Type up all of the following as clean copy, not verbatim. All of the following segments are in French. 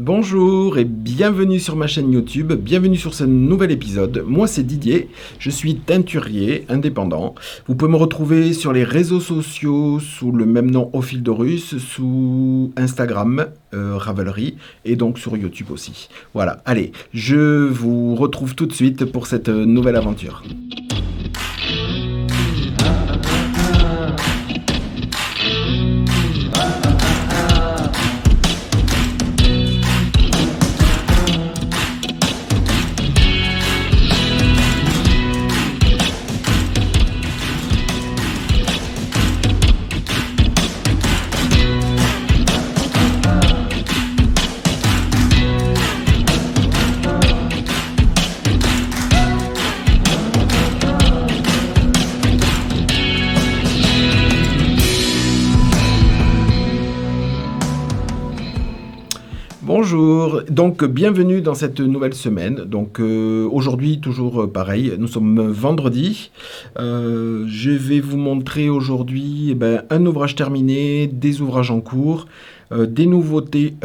Bonjour et bienvenue sur ma chaîne YouTube, bienvenue sur ce nouvel épisode. Moi c'est Didier, je suis teinturier indépendant. Vous pouvez me retrouver sur les réseaux sociaux sous le même nom Au Fil de Russe, sous Instagram, Ravelry et donc sur YouTube aussi. Voilà, allez, je vous retrouve tout de suite pour cette nouvelle aventure. Bonjour, donc bienvenue dans cette nouvelle semaine. Donc aujourd'hui toujours pareil, nous sommes vendredi. Je vais vous montrer aujourd'hui un ouvrage terminé, des ouvrages en cours, des nouveautés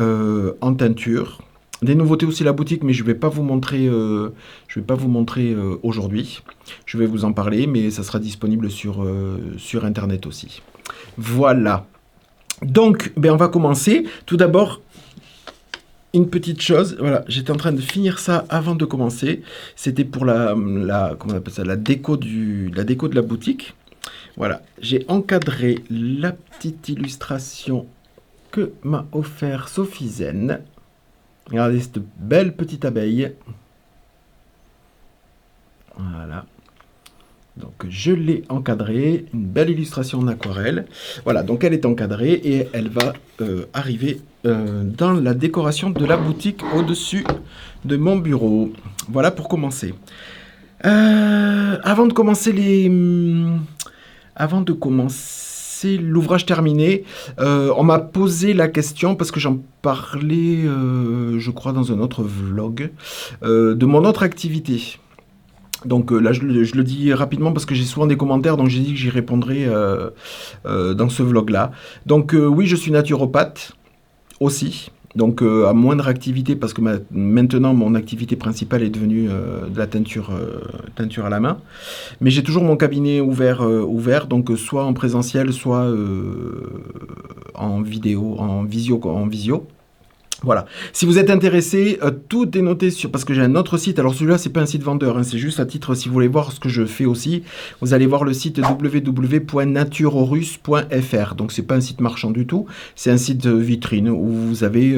en teinture, des nouveautés aussi à la boutique, mais je vais pas vous montrer, aujourd'hui. Je vais vous en parler, mais ça sera disponible sur internet aussi. Voilà. Donc, on va commencer. Tout d'abord, une petite chose, voilà, j'étais en train de finir ça avant de commencer. C'était pour comment on appelle ça, la déco de la boutique. Voilà, j'ai encadré la petite illustration que m'a offert Sophie Zen. Regardez cette belle petite abeille. Voilà. Donc je l'ai encadrée, une belle illustration en aquarelle. Voilà, donc elle est encadrée et elle va arriver dans la décoration de la boutique au-dessus de mon bureau. Voilà pour commencer. Avant de commencer l'ouvrage terminé, on m'a posé la question, parce que j'en parlais, je crois, dans un autre vlog, de mon autre activité. Donc là, je le dis rapidement parce que j'ai souvent des commentaires, donc j'ai dit que j'y répondrai dans ce vlog-là. Donc oui, je suis naturopathe aussi, donc à moindre activité parce que maintenant mon activité principale est devenue de la teinture à la main. Mais j'ai toujours mon cabinet ouvert, donc soit en présentiel, soit en vidéo, en visio. Voilà. Si vous êtes intéressé, tout est noté parce que j'ai un autre site. Alors celui-là, c'est pas un site vendeur, hein, c'est juste à titre, si vous voulez voir ce que je fais aussi, vous allez voir le site www.naturorusse.fr. Donc c'est pas un site marchand du tout, c'est un site vitrine où vous avez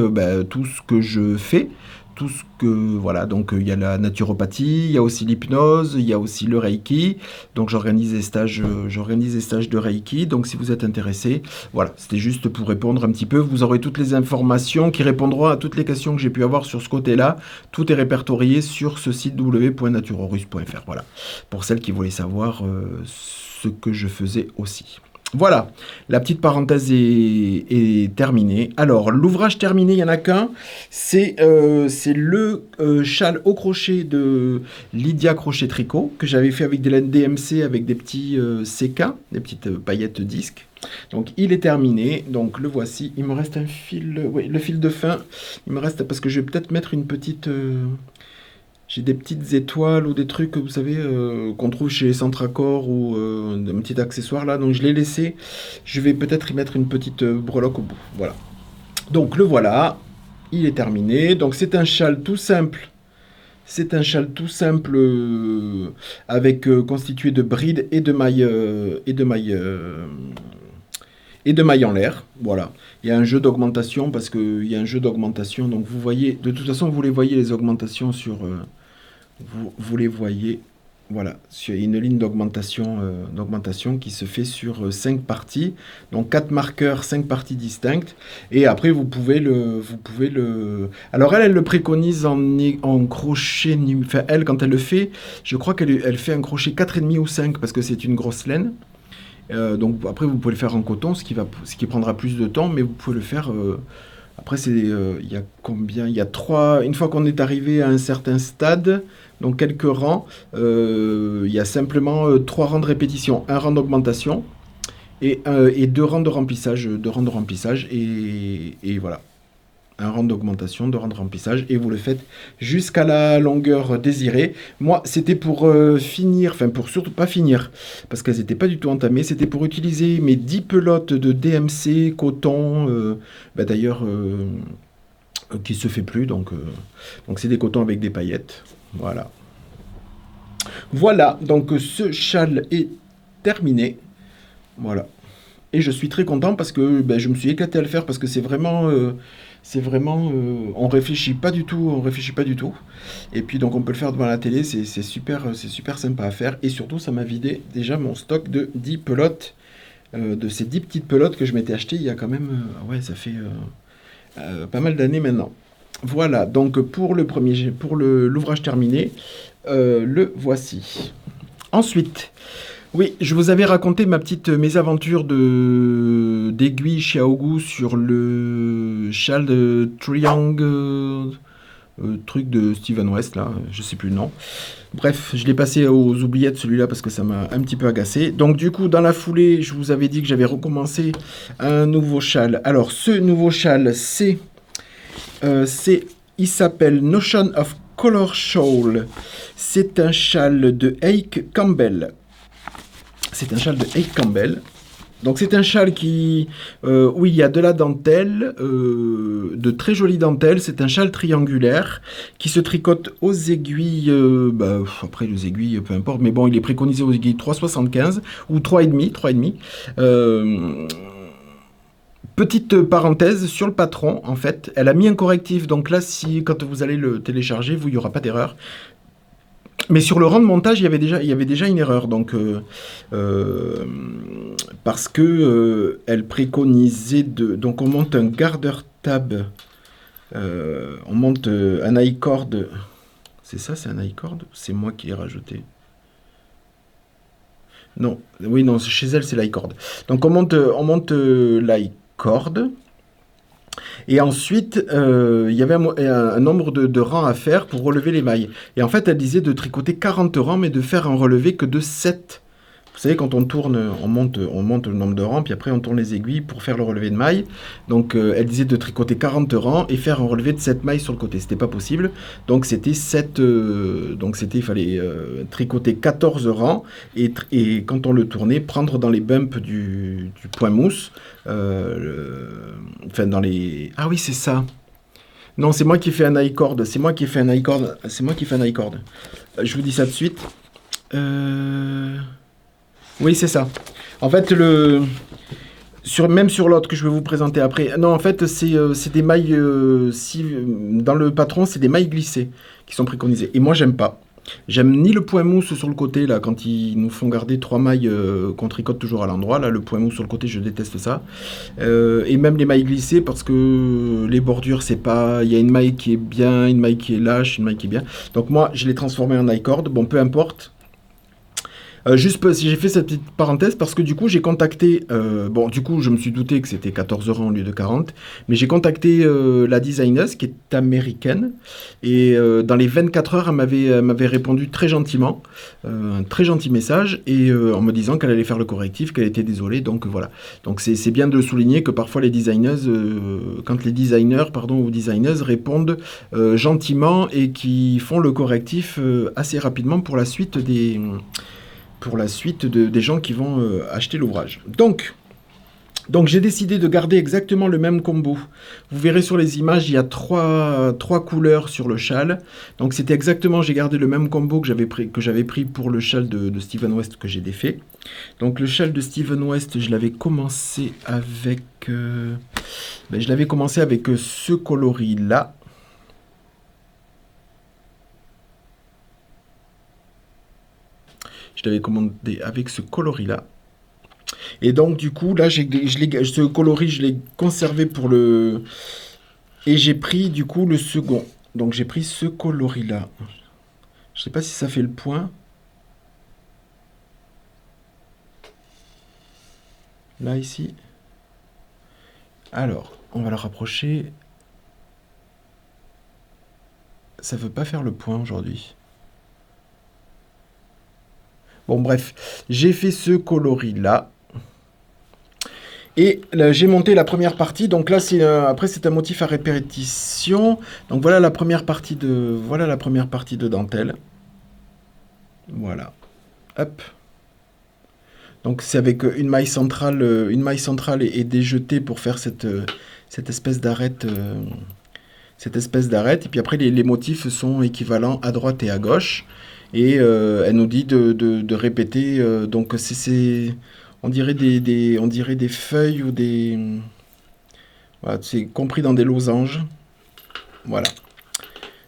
tout ce que je fais. Tout ce que, voilà, donc il y a la naturopathie, il y a aussi l'hypnose, il y a aussi le Reiki. Donc j'organise des stages de Reiki. Donc si vous êtes intéressé, voilà, c'était juste pour répondre un petit peu. Vous aurez toutes les informations qui répondront à toutes les questions que j'ai pu avoir sur ce côté-là. Tout est répertorié sur ce site www.naturorusse.fr. Voilà, pour celles qui voulaient savoir ce que je faisais aussi. Voilà, la petite parenthèse est terminée. Alors, l'ouvrage terminé, il n'y en a qu'un. C'est le châle au crochet de Lydia Crochet Tricot, que j'avais fait avec des laines DMC, avec des petits CK, des petites paillettes disques. Donc, il est terminé. Donc, le voici. Il me reste un fil, oui, le fil de fin. Il me reste, parce que je vais peut-être mettre une petite... j'ai des petites étoiles ou des trucs, vous savez, qu'on trouve chez Centracor ou un petit accessoire là. Donc je l'ai laissé. Je vais peut-être y mettre une petite breloque au bout. Voilà. Donc le voilà. Il est terminé. Donc c'est un châle tout simple. C'est un châle tout simple avec constitué de brides et de mailles en l'air. Voilà. Il y a un jeu d'augmentation parce qu'il y a un jeu d'augmentation. Donc vous voyez, de toute façon, vous les voyez les augmentations sur... vous les voyez, voilà, il y a une ligne d'augmentation qui se fait sur 5 parties, donc 4 marqueurs, 5 parties distinctes, et après vous pouvez le... Alors elle le préconise en crochet, enfin elle quand elle le fait, je crois qu'elle fait un crochet 4,5 ou 5 parce que c'est une grosse laine. Donc après vous pouvez le faire en coton, ce qui prendra plus de temps, mais vous pouvez le faire... Après, il y a combien? Il y a 3... Une fois qu'on est arrivé à un certain stade, donc quelques rangs, il y a simplement 3 rangs de répétition. Un rang d'augmentation et 2 rangs de remplissage. Et voilà. un rang d'augmentation, de rang de remplissage, et vous le faites jusqu'à la longueur désirée. Moi, c'était pour finir, enfin pour surtout pas finir, parce qu'elles n'étaient pas du tout entamées, c'était pour utiliser mes 10 pelotes de DMC coton, d'ailleurs, qui se fait plus, donc c'est des cotons avec des paillettes, voilà. Voilà, donc ce châle est terminé, voilà. Et je suis très content parce que je me suis éclaté à le faire parce que on réfléchit pas du tout, on réfléchit pas du tout. Et puis donc on peut le faire devant la télé, c'est super sympa à faire. Et surtout, ça m'a vidé déjà mon stock de 10 pelotes, de ces 10 petites pelotes que je m'étais acheté il y a quand même, ouais, ça fait pas mal d'années maintenant. Voilà, donc pour l'ouvrage terminé, le voici. Ensuite, oui, je vous avais raconté ma petite mésaventure d'aiguille chez Aogu sur le châle de Triangle, truc de Steven West, là, je sais plus le nom. Bref, je l'ai passé aux oubliettes celui-là parce que ça m'a un petit peu agacé. Donc du coup, dans la foulée, je vous avais dit que j'avais recommencé un nouveau châle. Alors, ce nouveau châle, il s'appelle Notion of Color Shawl. C'est un châle de Ake Campbell. C'est un châle de Ake Campbell. Donc c'est un châle où il y a de la dentelle, de très jolies dentelles. C'est un châle triangulaire qui se tricote aux aiguilles, après les aiguilles, peu importe, mais bon, il est préconisé aux aiguilles 3,75 ou 3,5. Petite parenthèse sur le patron, en fait, elle a mis un correctif, donc là, quand vous allez le télécharger, il n'y aura pas d'erreur. Mais sur le rang de montage, il y avait déjà une erreur, donc parce que elle préconisait donc on monte un garder tab, on monte un i-cord. C'est ça, c'est un i-cord? C'est moi qui l'ai rajouté. Non, oui, non, chez elle c'est l'i-cord. Donc on monte l'i-cord. Et ensuite, il y avait un nombre de rangs à faire pour relever les mailles. Et en fait, elle disait de tricoter 40 rangs, mais de faire un relevé que de 7. Vous savez, quand on tourne, on monte le nombre de rangs, puis après on tourne les aiguilles pour faire le relevé de mailles. Donc elle disait de tricoter 40 rangs et faire un relevé de 7 mailles sur le côté. C'était pas possible. Donc c'était 7. Il fallait tricoter 14 rangs et quand on le tournait, prendre dans les bumps du point mousse. Dans les. Ah oui, c'est ça. Non, c'est moi qui ai fait un i-cord. C'est moi qui ai fait un i-cord. Je vous dis ça de suite. Oui, c'est ça. En fait, même sur l'autre que je vais vous présenter après. Non, en fait, c'est des mailles. Dans le patron, c'est des mailles glissées qui sont préconisées. Et moi, j'aime pas. J'aime ni le point mousse sur le côté, là, quand ils nous font garder 3 mailles qu'on tricote toujours à l'endroit. Là, le point mousse sur le côté, je déteste ça. Et même les mailles glissées, parce que les bordures, c'est pas. Il y a une maille qui est bien, une maille qui est lâche, une maille qui est bien. Donc, moi, je l'ai transformé en i-cord. Bon, peu importe. J'ai fait cette petite parenthèse parce que du coup j'ai contacté, du coup je me suis douté que c'était 14 euros au lieu de 40, mais j'ai contacté la designeuse qui est américaine et dans les 24 heures elle m'avait répondu très gentiment, un très gentil message et en me disant qu'elle allait faire le correctif, qu'elle était désolée, donc voilà. Donc c'est bien de le souligner que parfois les designeuses, quand les designers ou designeuses répondent gentiment et qui font le correctif assez rapidement pour la suite des gens qui vont acheter l'ouvrage. Donc j'ai décidé de garder exactement le même combo. Vous verrez sur les images, il y a trois couleurs sur le châle. Donc c'était exactement, j'ai gardé le même combo que j'avais pris pour le châle de Steven West que j'ai défait. Donc le châle de Steven West, je l'avais commencé avec ce coloris là. Je l'avais commandé avec ce coloris-là. Et donc, du coup, là, ce coloris, je l'ai conservé pour le... Et j'ai pris, du coup, le second. Donc, j'ai pris ce coloris-là. Je ne sais pas si ça fait le point. Là, ici. Alors, on va le rapprocher. Ça ne veut pas faire le point aujourd'hui. Bon, bref, j'ai fait ce coloris-là. Et là, j'ai monté la première partie. Donc là, après, c'est un motif à répétition. Donc voilà la première partie de dentelle. Voilà. Hop. Donc c'est avec une maille centrale et des jetés pour faire cette espèce d'arête. Cette espèce d'arête. Et puis après, les motifs sont équivalents à droite et à gauche. Et elle nous dit de répéter. Donc on dirait on dirait des feuilles ou des... Voilà, c'est compris dans des losanges. Voilà.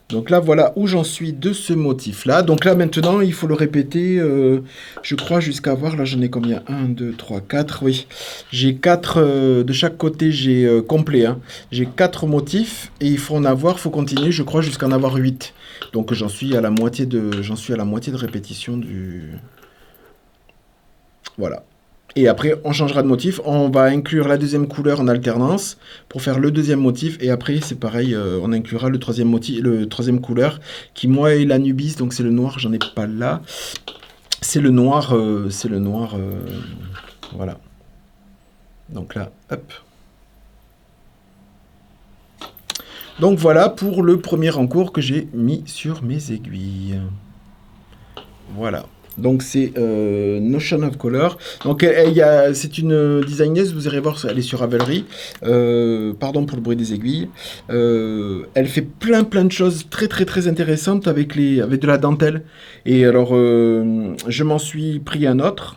Donc là, voilà où j'en suis de ce motif-là. Donc là, maintenant, il faut le répéter, je crois, jusqu'à voir. Là, j'en ai combien? Un, 2, 3, 4. Oui. J'ai 4 de chaque côté, j'ai complet. Hein. J'ai 4 motifs et il faut continuer, je crois, jusqu'à en avoir 8. Donc j'en suis à la moitié de répétition du... Voilà. Et après, on changera de motif. On va inclure la deuxième couleur en alternance pour faire le deuxième motif. Et après, c'est pareil, on inclura le troisième motif, le troisième couleur, qui moi est l'anubis. Donc c'est le noir, j'en ai pas là. C'est le noir, voilà. Donc là, hop. Donc voilà pour le premier encours que j'ai mis sur mes aiguilles. Voilà. Donc c'est Notion of Color. Donc c'est une designeuse, vous irez voir, elle est sur Ravelry. Pardon pour le bruit des aiguilles. Elle fait plein de choses très très intéressantes avec de la dentelle. Et alors je m'en suis pris un autre.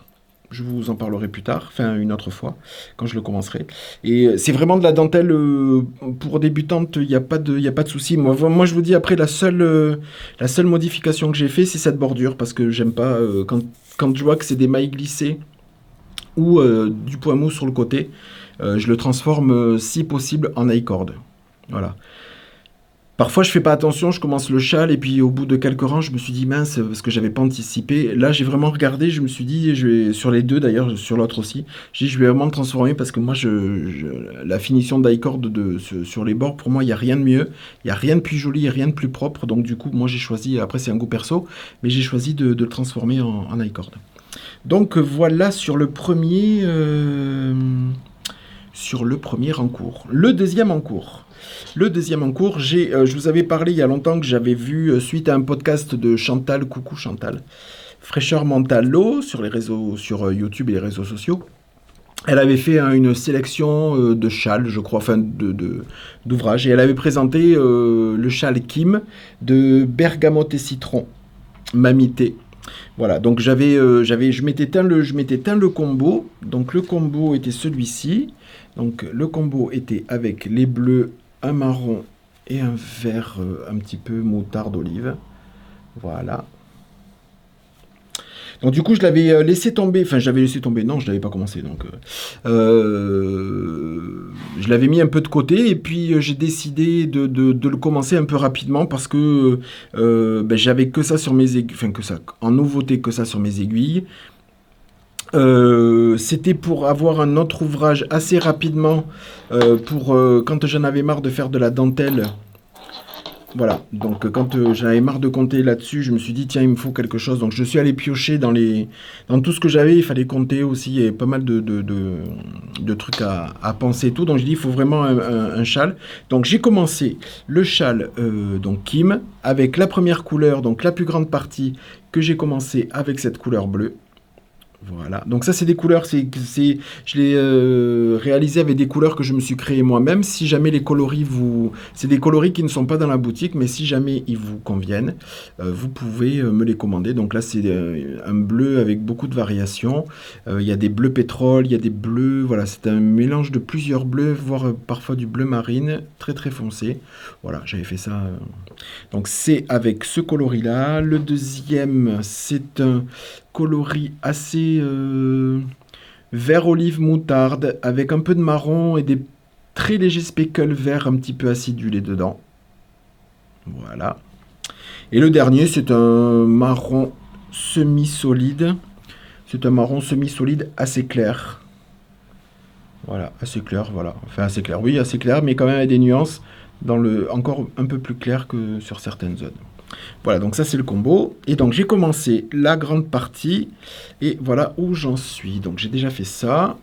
Je vous en parlerai plus tard, enfin une autre fois, quand je le commencerai. Et c'est vraiment de la dentelle pour débutantes, il n'y a pas de souci. Moi, je vous dis, après, la seule modification que j'ai fait, c'est cette bordure, parce que j'aime pas, quand je vois que c'est des mailles glissées ou du point mou sur le côté, je le transforme, si possible, en I-cord. Voilà. Parfois, je fais pas attention, je commence le châle et puis au bout de quelques rangs, je me suis dit mince, parce que j'avais pas anticipé. Là, j'ai vraiment regardé, je me suis dit, sur les deux d'ailleurs, sur l'autre aussi, j'ai dit, je vais vraiment le transformer parce que moi, la finition d'i-cord sur les bords, pour moi, il n'y a rien de mieux, il n'y a rien de plus joli et rien de plus propre. Donc, du coup, moi, j'ai choisi, après, c'est un goût perso, mais j'ai choisi de le transformer en i-cord. Donc, voilà sur le premier encours. Le deuxième encours. Je vous avais parlé il y a longtemps que j'avais vu, suite à un podcast de Chantal, coucou Chantal, Fraîcheur Mentalo, sur YouTube et les réseaux sociaux. Elle avait fait une sélection de châles, je crois, enfin d'ouvrages, et elle avait présenté le châle Kim de bergamote et citron, mamité. Voilà, donc je m'étais teint le combo. Donc le combo était celui-ci. Donc le combo était avec les bleus, un marron et un vert un petit peu moutarde olive. Voilà. Donc du coup, je l'avais laissé tomber. Enfin, j'avais laissé tomber. Non, je l'avais pas commencé. Donc, je l'avais mis un peu de côté et puis j'ai décidé de le commencer un peu rapidement parce que j'avais que ça sur mes aiguilles. Enfin, que ça, en nouveauté, que ça sur mes aiguilles. C'était pour avoir un autre ouvrage assez rapidement pour quand j'en avais marre de faire de la dentelle. Voilà, donc quand j'en avais marre de compter là-dessus, je me suis dit tiens, il me faut quelque chose. Donc je suis allé piocher dans tout ce que j'avais, il fallait compter aussi, il y avait pas mal de trucs à penser et tout. Donc je dis il faut vraiment un châle. Donc j'ai commencé le châle donc Kim avec la première couleur, donc la plus grande partie que j'ai commencé avec cette couleur bleue. Voilà, donc ça c'est des couleurs, je l'ai réalisé avec des couleurs que je me suis créé moi-même. Si jamais les coloris c'est des coloris qui ne sont pas dans la boutique, mais si jamais ils vous conviennent, vous pouvez me les commander. Donc là c'est un bleu avec beaucoup de variations. Il y a des bleus pétrole, il y a des bleus, voilà, c'est un mélange de plusieurs bleus, voire parfois du bleu marine, très très foncé. Voilà, j'avais fait ça. Donc c'est avec ce coloris-là. Le deuxième, c'est un coloris assez vert olive moutarde avec un peu de marron et des très légers speckles verts un petit peu acidulés dedans. Voilà. Et le dernier, c'est un marron semi-solide. C'est un marron semi-solide assez clair. Voilà, assez clair, voilà. Enfin, assez clair, oui, assez clair, mais quand même avec des nuances encore un peu plus clair que sur certaines zones. Voilà, donc ça c'est le combo. Et donc j'ai commencé la grande partie. Et voilà où j'en suis. Donc j'ai déjà fait ça.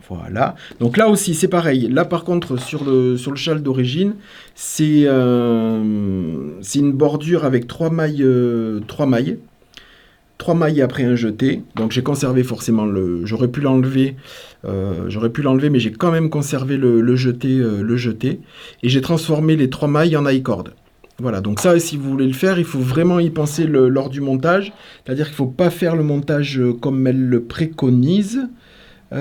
Voilà. Donc là aussi, c'est pareil. Là, par contre, sur le châle d'origine, c'est une bordure avec trois mailles, trois mailles. Trois mailles après un jeté. Donc j'ai conservé forcément le. J'aurais pu l'enlever, mais j'ai quand même conservé le jeté, le jeté. Et j'ai transformé les trois mailles en I-cord. Voilà, donc ça, si vous voulez le faire, il faut vraiment y penser lors du montage. C'est-à-dire qu'il ne faut pas faire le montage comme elle le préconise. Ouais.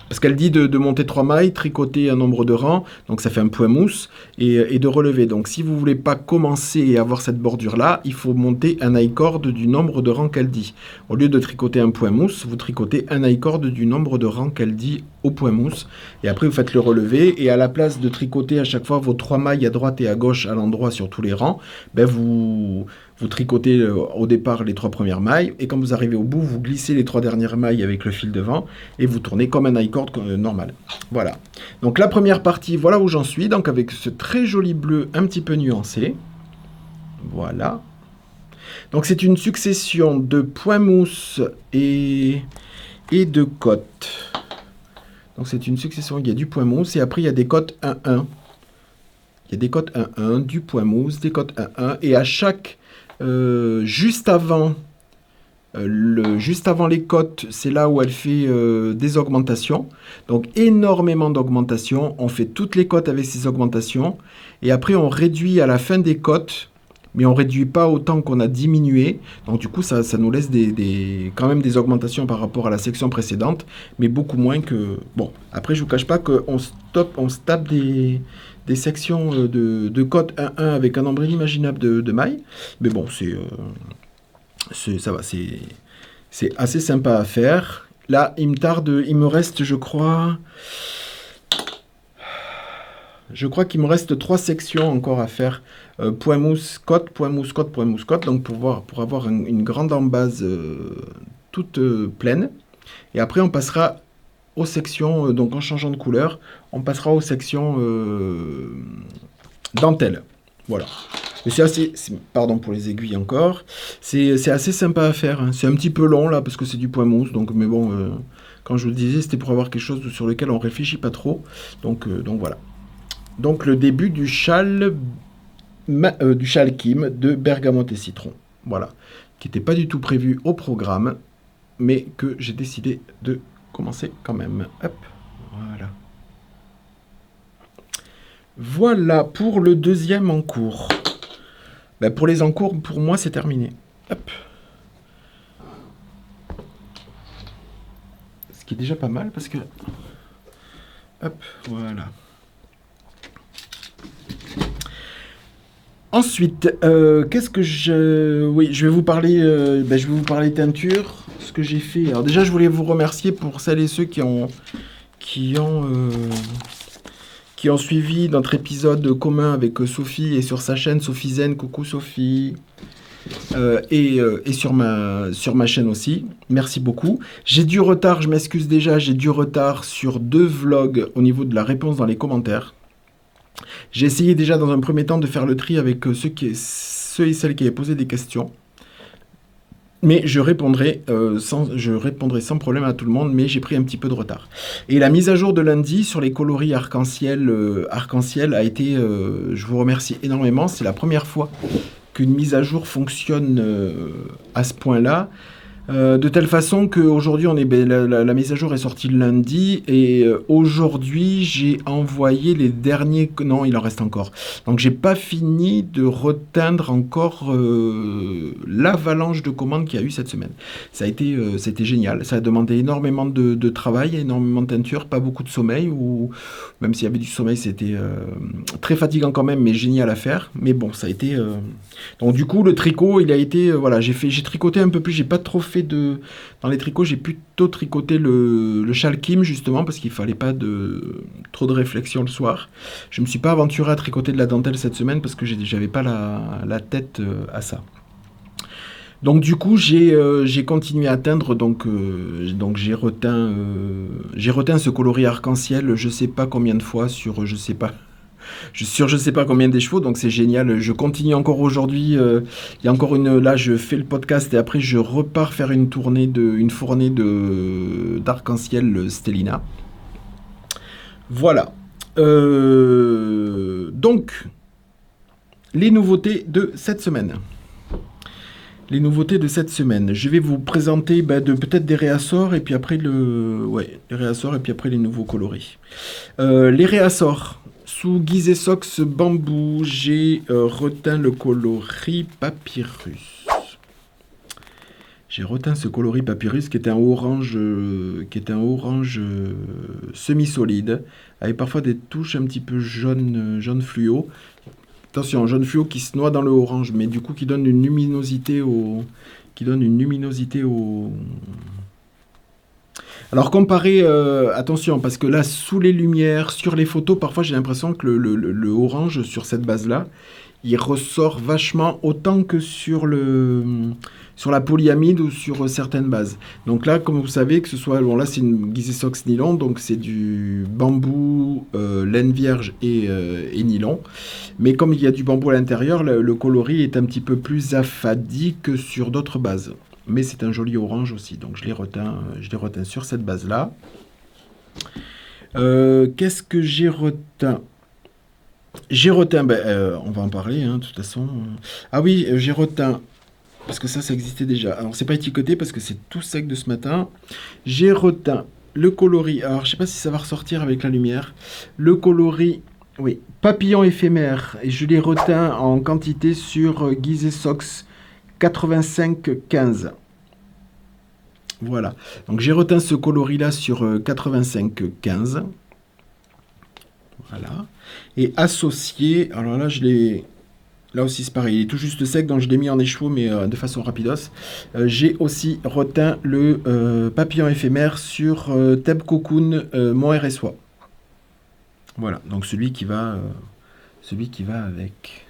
Parce qu'elle dit de monter 3 mailles, tricoter un nombre de rangs, donc ça fait un point mousse, et de relever. Donc si vous ne voulez pas commencer et avoir cette bordure-là, il faut monter un I-cord du nombre de rangs qu'elle dit. Au lieu de tricoter un point mousse, vous tricotez un I-cord du nombre de rangs qu'elle dit au point mousse. Et après, vous faites le relevé, et à la place de tricoter à chaque fois vos 3 mailles à droite et à gauche à l'endroit sur tous les rangs, ben vous tricotez au départ les 3 premières mailles, et quand vous arrivez au bout, vous glissez les 3 dernières mailles avec le fil devant, et vous tournez comme un I-cord normal. Voilà. Donc la première partie, voilà où j'en suis, donc avec ce très joli bleu un petit peu nuancé. Voilà. Donc c'est une succession de points mousse et de cotes. Donc c'est une succession, il y a du point mousse, et après il y a des cotes 1-1. Il y a des cotes 1-1, du point mousse, des cotes 1-1, et à chaque... juste avant les cotes, c'est là où elle fait des augmentations. Donc énormément d'augmentations. On fait toutes les cotes avec ces augmentations. Et après, on réduit à la fin des cotes. Mais on ne réduit pas autant qu'on a diminué. Donc du coup, ça nous laisse quand même des augmentations par rapport à la section précédente. Mais beaucoup moins que... Bon, après, je ne vous cache pas qu'on se tape des sections de cotes 1-1 avec un nombre inimaginable de mailles. Mais bon, ça va, c'est assez sympa à faire. Là, il me reste, je crois qu'il me reste 3 sections encore à faire. Point mousse, cote, point mousse, cote, point mousse, cote. Donc pour avoir une grande embase toute pleine. Et après, on passera aux sections, donc en changeant de couleur, on passera aux sections dentelle. Voilà. Mais c'est assez... Pardon pour les aiguilles encore. C'est assez sympa à faire. Hein. C'est un petit peu long là, parce que c'est du point mousse. Donc, mais bon, quand je vous le disais, c'était pour avoir quelque chose sur lequel on réfléchit pas trop. Donc voilà. Donc le début du châle Kim de bergamote et citron. Voilà. Qui n'était pas du tout prévu au programme, mais que j'ai décidé de commencer quand même. Hop. Voilà. Voilà pour le deuxième en cours. Ben pour les encours, pour moi, c'est terminé. Hop. Ce qui est déjà pas mal parce que... Hop, voilà. Ensuite, qu'est-ce que je... Oui, je vais vous parler teinture, ce que j'ai fait. Alors déjà, je voulais vous remercier pour celles et ceux qui ont suivi notre épisode commun avec Sophie et sur sa chaîne Sophie Zen. Coucou Sophie. Et sur ma chaîne aussi. Merci beaucoup. J'ai du retard, je m'excuse déjà, j'ai du retard sur 2 vlogs au niveau de la réponse dans les commentaires. J'ai essayé déjà dans un premier temps de faire le tri avec ceux et celles qui avaient posé des questions. Mais je répondrai sans problème à tout le monde, mais j'ai pris un petit peu de retard. Et la mise à jour de lundi sur les coloris arc-en-ciel a été, je vous remercie énormément, c'est la première fois qu'une mise à jour fonctionne à ce point-là. De telle façon qu'aujourd'hui, la mise à jour est sortie le lundi, et aujourd'hui, j'ai envoyé les derniers... Non, il en reste encore. Donc, j'ai pas fini de reteindre encore l'avalanche de commandes qu'il y a eu cette semaine. C'était génial. Ça a demandé énormément de travail, énormément de teinture, pas beaucoup de sommeil, ou même s'il y avait du sommeil, c'était très fatigant quand même, mais génial à faire. Mais bon, ça a été... Donc, du coup, le tricot, il a été... voilà, j'ai tricoté un peu plus, j'ai pas trop fait dans les tricots, j'ai plutôt tricoté le châle Kim, justement, parce qu'il fallait pas trop de réflexion le soir. Je me suis pas aventuré à tricoter de la dentelle cette semaine, parce que j'avais pas la tête à ça. Donc du coup, j'ai continué à teindre, donc j'ai reteint ce coloris arc-en-ciel, je sais pas combien de fois, sur je sais pas je sais pas combien des chevaux, donc c'est génial. Je continue encore aujourd'hui. Il y a encore là, je fais le podcast et après je repars faire une fournée d'arc-en-ciel Stellina. Voilà. Donc, les nouveautés de cette semaine. Je vais vous présenter peut-être des réassorts et puis après les réassorts et puis après les nouveaux coloris. Les réassorts sous Gizesox bambou, j'ai retint le coloris papyrus. J'ai retint ce coloris papyrus qui est un orange, semi-solide avec parfois des touches un petit peu jaune fluo. Attention, jaune fluo qui se noie dans le orange, mais du coup qui donne une luminosité au... Alors comparé, attention, parce que là, sous les lumières, sur les photos, parfois j'ai l'impression que le orange sur cette base-là, il ressort vachement autant que sur la polyamide ou sur certaines bases. Donc là, comme vous savez, que ce soit... Bon, là, c'est une Gizesox nylon, donc c'est du bambou, laine vierge et nylon. Mais comme il y a du bambou à l'intérieur, le coloris est un petit peu plus affadi que sur d'autres bases. Mais c'est un joli orange aussi, donc je l'ai retint sur cette base-là. Qu'est-ce que j'ai retint ? J'ai retint, on va en parler, de toute façon. Ah oui, j'ai retint, parce que ça existait déjà. Alors, c'est pas étiqueté parce que c'est tout sec de ce matin. J'ai retint le coloris. Alors, je sais pas si ça va ressortir avec la lumière. Le coloris, oui, papillon éphémère. Et je l'ai retint en quantité sur Gizesox 85-15. Voilà. Donc, j'ai retint ce coloris-là sur 85-15. Voilà. Et associé, alors là, là aussi c'est pareil, il est tout juste sec, donc je l'ai mis en écheveau, mais de façon rapidos. J'ai aussi retint le papillon éphémère sur Theb Cocoon Mohair et Soie. Voilà, donc celui qui va avec.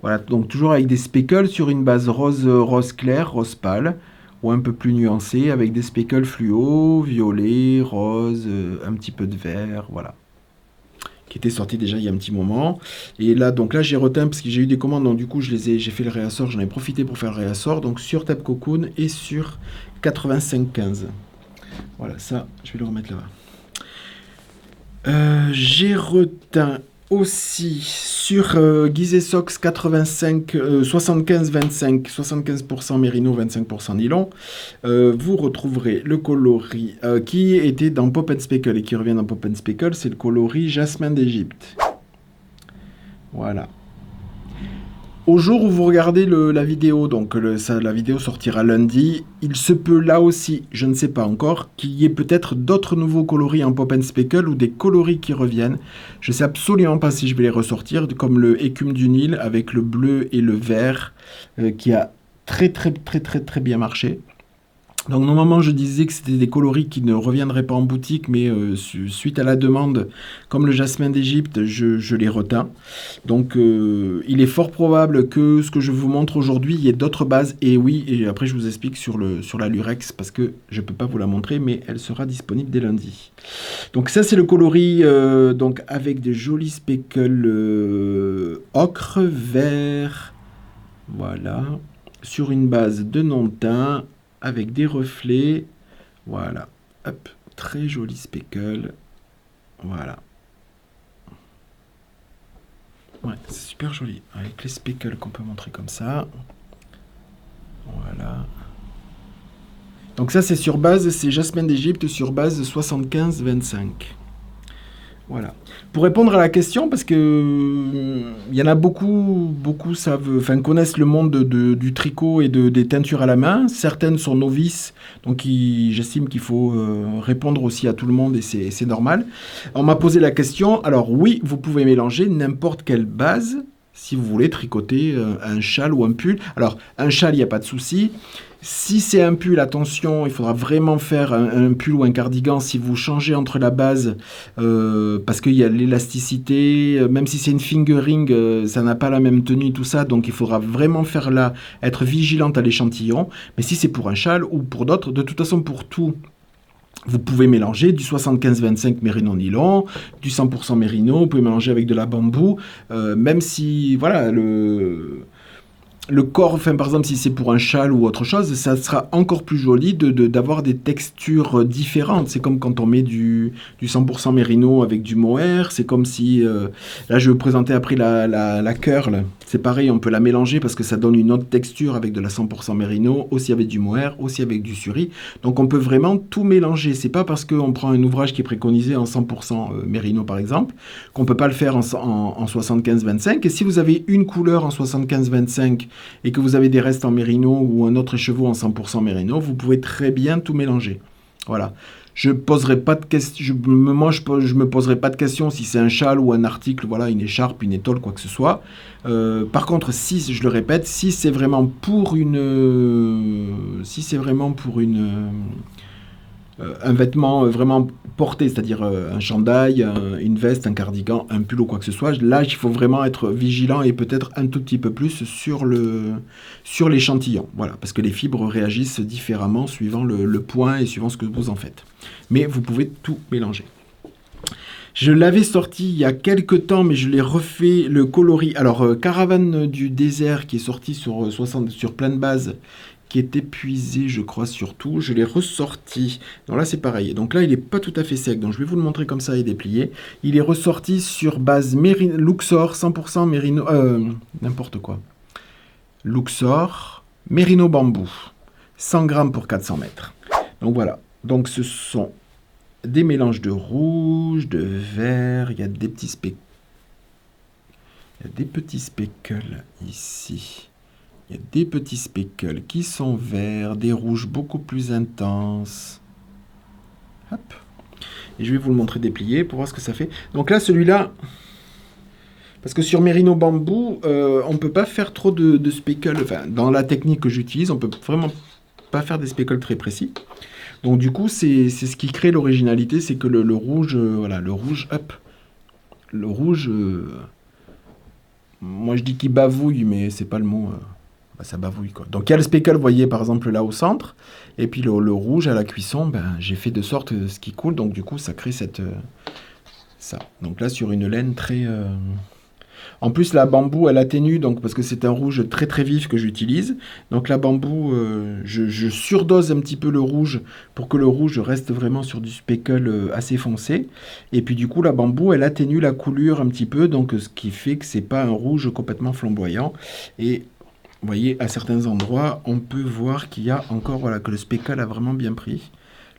Voilà, donc toujours avec des speckles sur une base rose clair, rose pâle, ou un peu plus nuancé, avec des speckles fluo, violet, rose, un petit peu de vert, voilà. Qui était sorti déjà il y a un petit moment. Et là, donc là, j'ai retint parce que j'ai eu des commandes, donc du coup, j'ai fait le réassort, j'en ai profité pour faire le réassort, donc sur Theb Cocoon et sur 85-15. Voilà, ça, je vais le remettre là-bas. J'ai retint aussi sur Gizesox 75-25, 75% mérino, 25% nylon. Vous retrouverez le coloris qui était dans Pop & Speckle et qui revient dans Pop & Speckle, c'est le coloris Jasmin d'Égypte. Voilà. Au jour où vous regardez la vidéo, donc la vidéo sortira lundi, il se peut là aussi, je ne sais pas encore, qu'il y ait peut-être d'autres nouveaux coloris en Pop & Speckle ou des coloris qui reviennent. Je ne sais absolument pas si je vais les ressortir, comme le Écume du Nil avec le bleu et le vert qui a très bien marché. Donc normalement je disais que c'était des coloris qui ne reviendraient pas en boutique, mais suite à la demande, comme le jasmin d'Égypte, je les retins. Donc il est fort probable que ce que je vous montre aujourd'hui, il y ait d'autres bases. Et oui, et après je vous explique sur la Lurex, parce que je ne peux pas vous la montrer, mais elle sera disponible dès lundi. Donc ça c'est le coloris donc avec des jolis speckles ocre, vert, voilà, sur une base de non-teint, avec des reflets, voilà, hop, très joli speckle, voilà. Ouais, c'est super joli, avec les speckles qu'on peut montrer comme ça, voilà. Donc ça c'est sur base, c'est Jasmin d'Égypte sur base 75-25. Voilà. Pour répondre à la question, parce que il y en a beaucoup connaissent le monde du tricot et des teintures à la main. Certaines sont novices, donc j'estime qu'il faut répondre aussi à tout le monde et c'est normal. On m'a posé la question. Alors oui, vous pouvez mélanger n'importe quelle base si vous voulez tricoter un châle ou un pull. Alors un châle, il n'y a pas de souci. Si c'est un pull, attention, il faudra vraiment faire un pull ou un cardigan si vous changez entre la base, parce qu'il y a l'élasticité, même si c'est une fingering, ça n'a pas la même tenue, tout ça, donc il faudra vraiment faire là, être vigilante à l'échantillon. Mais si c'est pour un châle ou pour d'autres, de toute façon pour tout, Vous pouvez mélanger du 75-25 mérino nylon, du 100% mérino, vous pouvez mélanger avec de la bambou, même si, voilà, le corps, enfin, par exemple, si c'est pour un châle ou autre chose, ça sera encore plus joli d'avoir des textures différentes. C'est comme quand on met du 100% mérino avec du mohair. C'est comme si, là, je vais vous présenter après la curl. C'est pareil, on peut la mélanger parce que ça donne une autre texture avec de la 100% mérino, aussi avec du mohair, aussi avec du suri. Donc, on peut vraiment tout mélanger. C'est pas parce qu'on prend un ouvrage qui est préconisé en 100% mérino, par exemple, qu'on peut pas le faire en 75-25. Et si vous avez une couleur en 75-25 et que vous avez des restes en mérino ou un autre écheveau en 100% mérino, vous pouvez très bien tout mélanger. Voilà. Je poserai pas de question. Je me poserai pas de question si c'est un châle ou un article, voilà, une écharpe, une étole, quoi que ce soit. Par contre, si, je le répète, si c'est vraiment pour un vêtement vraiment porté, c'est-à-dire un chandail, une veste, un cardigan, un pull ou quoi que ce soit, là, il faut vraiment être vigilant et peut-être un tout petit peu plus sur l'échantillon. Voilà, parce que les fibres réagissent différemment suivant le point et suivant ce que vous en faites. Mais vous pouvez tout mélanger. Je l'avais sorti il y a quelques temps, mais je l'ai refait, le coloris. Alors, Caravane du désert, qui est sorti sur plein de bases, qui est épuisé, je crois, surtout. Je l'ai ressorti. Donc là, c'est pareil. Donc là, il n'est pas tout à fait sec. Donc je vais vous le montrer comme ça et déplié. Il est ressorti sur base Luxor, 100% Mérino... n'importe quoi. Luxor, Mérino bambou. 100 grammes pour 400 mètres. Donc voilà. Donc ce sont des mélanges de rouge, de vert. Il y a des petits speckles ici. Il y a des petits speckles qui sont verts, des rouges beaucoup plus intenses. Hop. Et je vais vous le montrer déplié pour voir ce que ça fait. Donc là, celui-là, parce que sur Mérino bambou, on ne peut pas faire trop de speckles. Enfin, dans la technique que j'utilise, on ne peut vraiment pas faire des speckles très précis. Donc du coup, c'est ce qui crée l'originalité, c'est que le rouge, voilà, le rouge, hop. Le rouge, moi je dis qu'il bavouille, mais c'est pas le mot... ça bavouille, quoi. Donc il y a le speckle, vous voyez, par exemple, là au centre. Et puis le rouge à la cuisson, j'ai fait de sorte ce qui coule. Donc du coup, ça crée ça. Donc là, sur une laine très... En plus, la bambou, elle atténue, donc, parce que c'est un rouge très très vif que j'utilise. Donc la bambou, je surdose un petit peu le rouge pour que le rouge reste vraiment sur du speckle assez foncé. Et puis du coup, la bambou, elle atténue la coulure un petit peu. Donc ce qui fait que c'est pas un rouge complètement flamboyant. Et... vous voyez, à certains endroits, on peut voir qu'il y a encore, voilà, que le speckle a vraiment bien pris.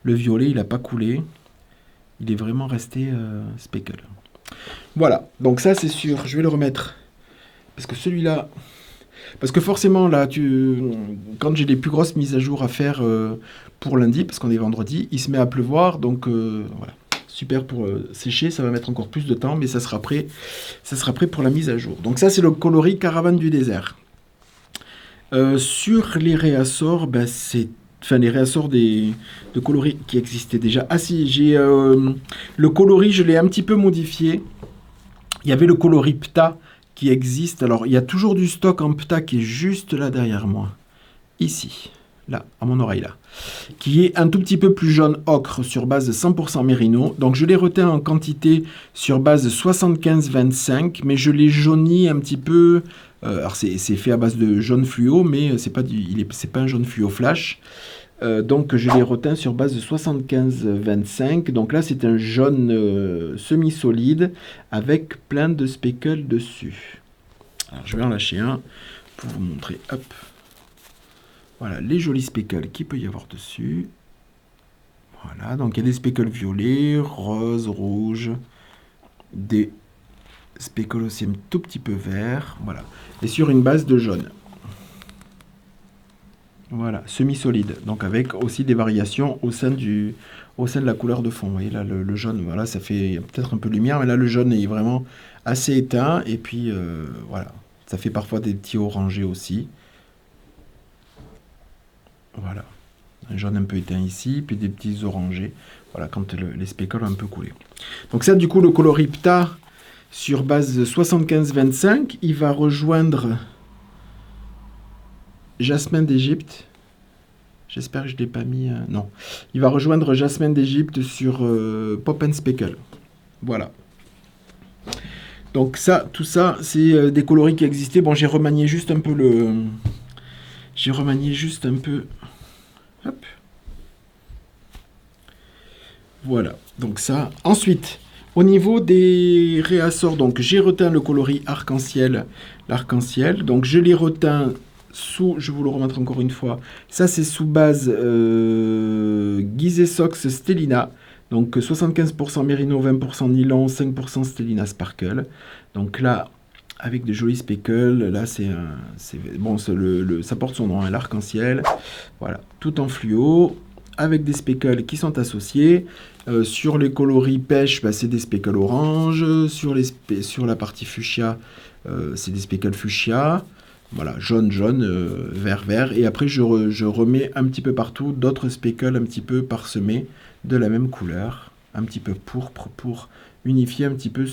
Le violet, il n'a pas coulé. Il est vraiment resté speckle. Voilà, donc ça c'est sûr. Je vais le remettre. Parce que celui-là... parce que forcément, là, quand j'ai les plus grosses mises à jour à faire pour lundi, parce qu'on est vendredi, il se met à pleuvoir. Donc voilà, super pour sécher. Ça va mettre encore plus de temps, mais ça sera prêt pour la mise à jour. Donc ça, c'est le coloris Caravane du désert. Sur les réassorts, les réassorts de coloris qui existaient déjà. Ah si, j'ai le coloris, je l'ai un petit peu modifié. Il y avait le coloris PTA qui existe. Alors, il y a toujours du stock en PTA qui est juste là derrière moi. Ici, là, à mon oreille là. Qui est un tout petit peu plus jaune ocre sur base de 100% mérino. Donc, je l'ai reteint en quantité sur base de 75-25, mais je l'ai jauni un petit peu... alors c'est fait à base de jaune fluo, mais c'est pas un jaune fluo flash. Donc je l'ai reteint sur base de 75-25. Donc là c'est un jaune semi-solide avec plein de speckles dessus. Alors je vais en lâcher un pour vous montrer. Hop. Voilà les jolis speckles qu'il peut y avoir dessus. Voilà, donc il y a des speckles violets, roses, rouges, des speckles aussi un tout petit peu vert, voilà, et sur une base de jaune. Voilà, semi-solide, donc avec aussi des variations au sein de la couleur de fond. Vous voyez là, le jaune, voilà, ça fait peut-être un peu de lumière, mais là le jaune est vraiment assez éteint, et puis voilà, ça fait parfois des petits orangés aussi. Voilà, un jaune un peu éteint ici, puis des petits orangés, voilà, quand les speckles ont un peu coulé. Donc ça, du coup, le coloris PTA, sur base 75-25, il va rejoindre Jasmin d'Égypte. J'espère que je ne l'ai pas mis... non. Il va rejoindre Jasmine d'Égypte sur Pop and Speckle. Voilà. Donc ça, tout ça, c'est des coloris qui existaient. Bon, j'ai remanié juste un peu le... J'ai remanié juste un peu... Hop. Voilà. Donc ça. Ensuite, au niveau des réassorts, donc j'ai reteint le coloris arc-en-ciel. L'arc-en-ciel. Donc je l'ai reteint sous... Je vous le remontre encore une fois. Ça, c'est sous base Gizeh Sox Stellina. Donc 75% Merino, 20% nylon, 5% Stellina Sparkle. Donc là, avec de jolis speckles, là c'est bon, ça porte son nom, hein, l'arc-en-ciel. Voilà, tout en fluo, avec des speckles qui sont associés. Sur les coloris pêche, bah, c'est des speckles orange. Sur la partie fuchsia, c'est des speckles fuchsia. Voilà, jaune, jaune, vert, vert. Et après, je remets un petit peu partout d'autres speckles un petit peu parsemés de la même couleur, un petit peu pourpre pour unifier un petit peu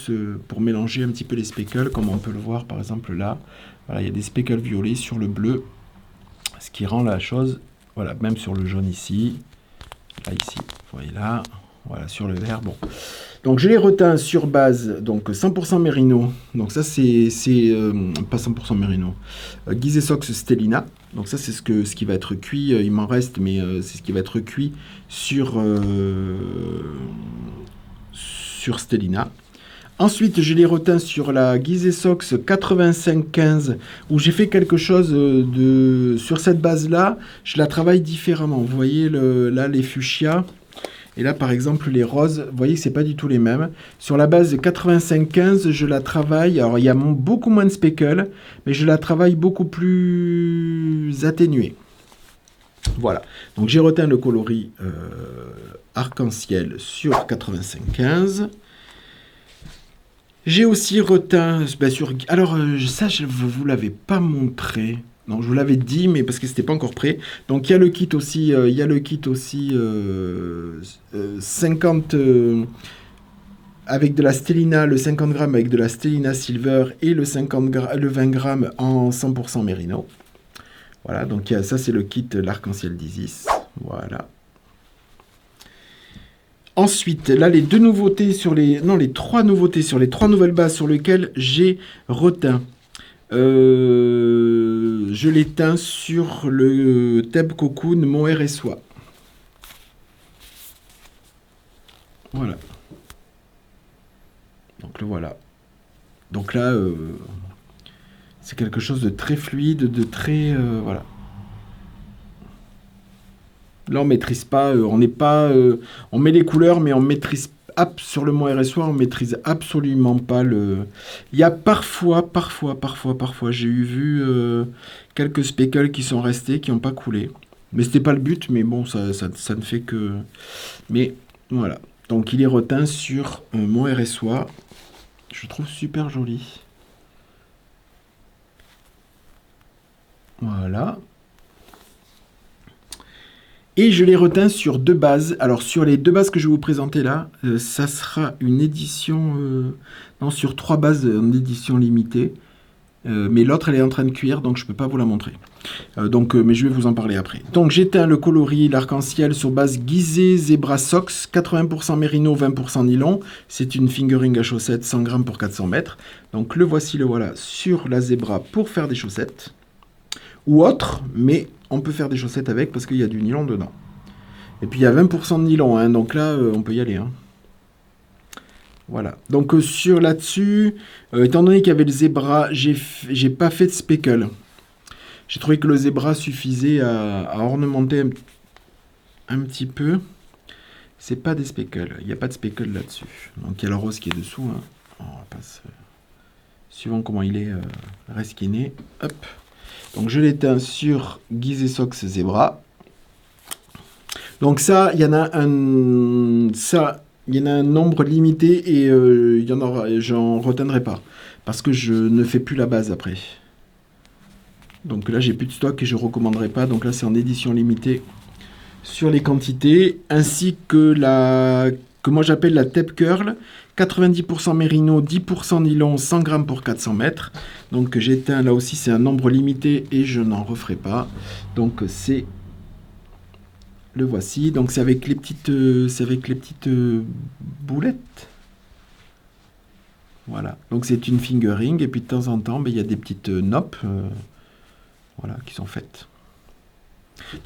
pour mélanger un petit peu les speckles, comme on peut le voir par exemple là. Voilà, il y a des speckles violets sur le bleu, ce qui rend la chose, voilà, même sur le jaune ici, là ici, vous voyez là, voilà, sur le vert, bon. Donc je les reteins sur base, donc 100% Merino, donc ça c'est pas 100% Merino, Gizeh Sox Stellina, donc ça c'est ce qui va être cuit, il m'en reste, mais c'est ce qui va être cuit sur Stellina. Ensuite je les reteins sur la Gizeh Sox 8515, où j'ai fait quelque chose sur cette base là, je la travaille différemment, vous voyez là les fuchsias. Et là, par exemple, les roses, vous voyez que ce n'est pas du tout les mêmes. Sur la base de 85-15, je la travaille. Alors, il y a beaucoup moins de speckles, mais je la travaille beaucoup plus atténuée. Voilà. Donc, j'ai reteint le coloris arc-en-ciel sur 85-15. J'ai aussi reteint... alors, ça, je ne vous l'avais pas montré. Non, je vous l'avais dit, mais parce que c'était pas encore prêt. Donc il y a le kit aussi, 50 avec de la Stellina, le 50 grammes avec de la Stellina Silver et le 20 grammes en 100% Merino. Voilà, donc ça c'est le kit l'arc-en-ciel d'Isis. Voilà. Ensuite, là les trois nouveautés sur les trois nouvelles bases sur lesquelles j'ai reteint. Je l'éteins sur le Theb Cocoon Mohair et Soie. Voilà. Donc le voilà. Donc là, c'est quelque chose de très fluide, de très... voilà. Là, on maîtrise pas, on n'est pas... on met les couleurs, mais on maîtrise sur le Mohair et Soie, on maîtrise absolument pas le... Il y a parfois, j'ai vu quelques speckles qui sont restés, qui n'ont pas coulé. Mais c'était pas le but, mais bon, ça ne fait que... Mais voilà. Donc il est reteint sur Mohair et Soie. Je trouve super joli. Voilà. Et je les reteins sur deux bases. Alors, sur les deux bases que je vais vous présenter là, ça sera une édition... non, sur trois bases en édition limitée. Mais l'autre, elle est en train de cuire, donc je ne peux pas vous la montrer. Mais je vais vous en parler après. Donc, j'éteins le coloris, l'arc-en-ciel sur base Gizeh Zebra Sox, 80% Merino, 20% nylon. C'est une fingering à chaussettes, 100 grammes pour 400 mètres. Donc, le voici, le voilà, sur la Zebra pour faire des chaussettes. Ou autre, mais on peut faire des chaussettes avec parce qu'il y a du nylon dedans. Et puis il y a 20% de nylon, hein, donc là on peut y aller. Hein. Voilà. Donc sur là-dessus, étant donné qu'il y avait le zébra, j'ai pas fait de speckle. J'ai trouvé que le zébra suffisait à ornementer un petit peu. C'est pas des speckles, il n'y a pas de speckle là-dessus. Donc il y a le rose qui est dessous. Hein. On passe, suivant comment il est reskiné. Hop. Donc je l'éteins sur Gizeh Sox Zebra. Donc ça, il y en a un nombre limité et j'en retiendrai pas parce que je ne fais plus la base après. Donc là, j'ai plus de stock et je recommanderai pas. Donc là, c'est en édition limitée sur les quantités ainsi que que moi j'appelle la Theb Curl. 90% Merino, 10% nylon, 100 grammes pour 400 mètres. Donc j'éteins, là aussi c'est un nombre limité et je n'en referai pas. Donc c'est Le voici. Donc c'est avec les petites, boulettes. Voilà. Donc c'est une fingering et puis de temps en temps, ben, il y a des petites noppes, voilà, qui sont faites.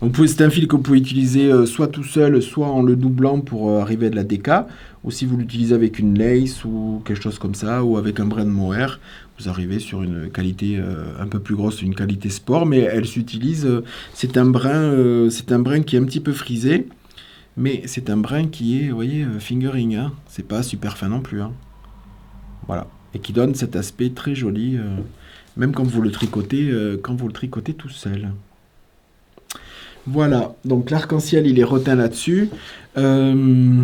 Donc c'est un fil que vous pouvez utiliser soit tout seul, soit en le doublant pour arriver à de la déca, ou si vous l'utilisez avec une lace ou quelque chose comme ça, ou avec un brin de mohair, vous arrivez sur une qualité un peu plus grosse, une qualité sport, mais elle s'utilise. C'est un brin qui est un petit peu frisé, mais c'est un brin qui est, vous voyez, fingering, hein. C'est pas super fin non plus, hein. Voilà, et qui donne cet aspect très joli, même quand vous le tricotez tout seul. Voilà, donc l'arc-en-ciel, il est reteint là-dessus. Euh,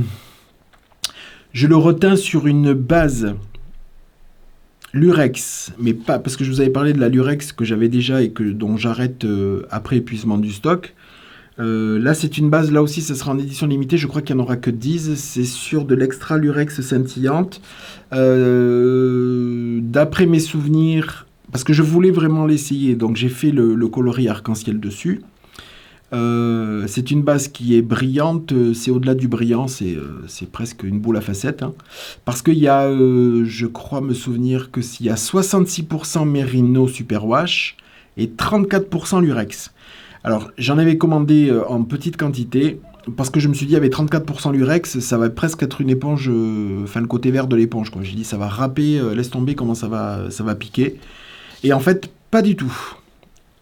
je le reteins sur une base lurex, mais pas parce que je vous avais parlé de la lurex que j'avais déjà et dont j'arrête après épuisement du stock. Là, c'est une base, là aussi, ça sera en édition limitée. Je crois qu'il n'y en aura que 10. C'est sur de l'extra lurex scintillante. D'après mes souvenirs, parce que je voulais vraiment l'essayer, donc j'ai fait le coloris arc-en-ciel dessus. C'est une base qui est brillante, c'est au-delà du brillant, c'est presque une boule à facettes, hein. Parce qu'il y a, je crois me souvenir que s'il y a 66% Merino Superwash et 34% Lurex. Alors j'en avais commandé en petite quantité, parce que je me suis dit avec 34% Lurex, ça va presque être une éponge, enfin le côté vert de l'éponge, quoi. J'ai dit ça va râper, laisse tomber comment ça va piquer. Et en fait, pas du tout.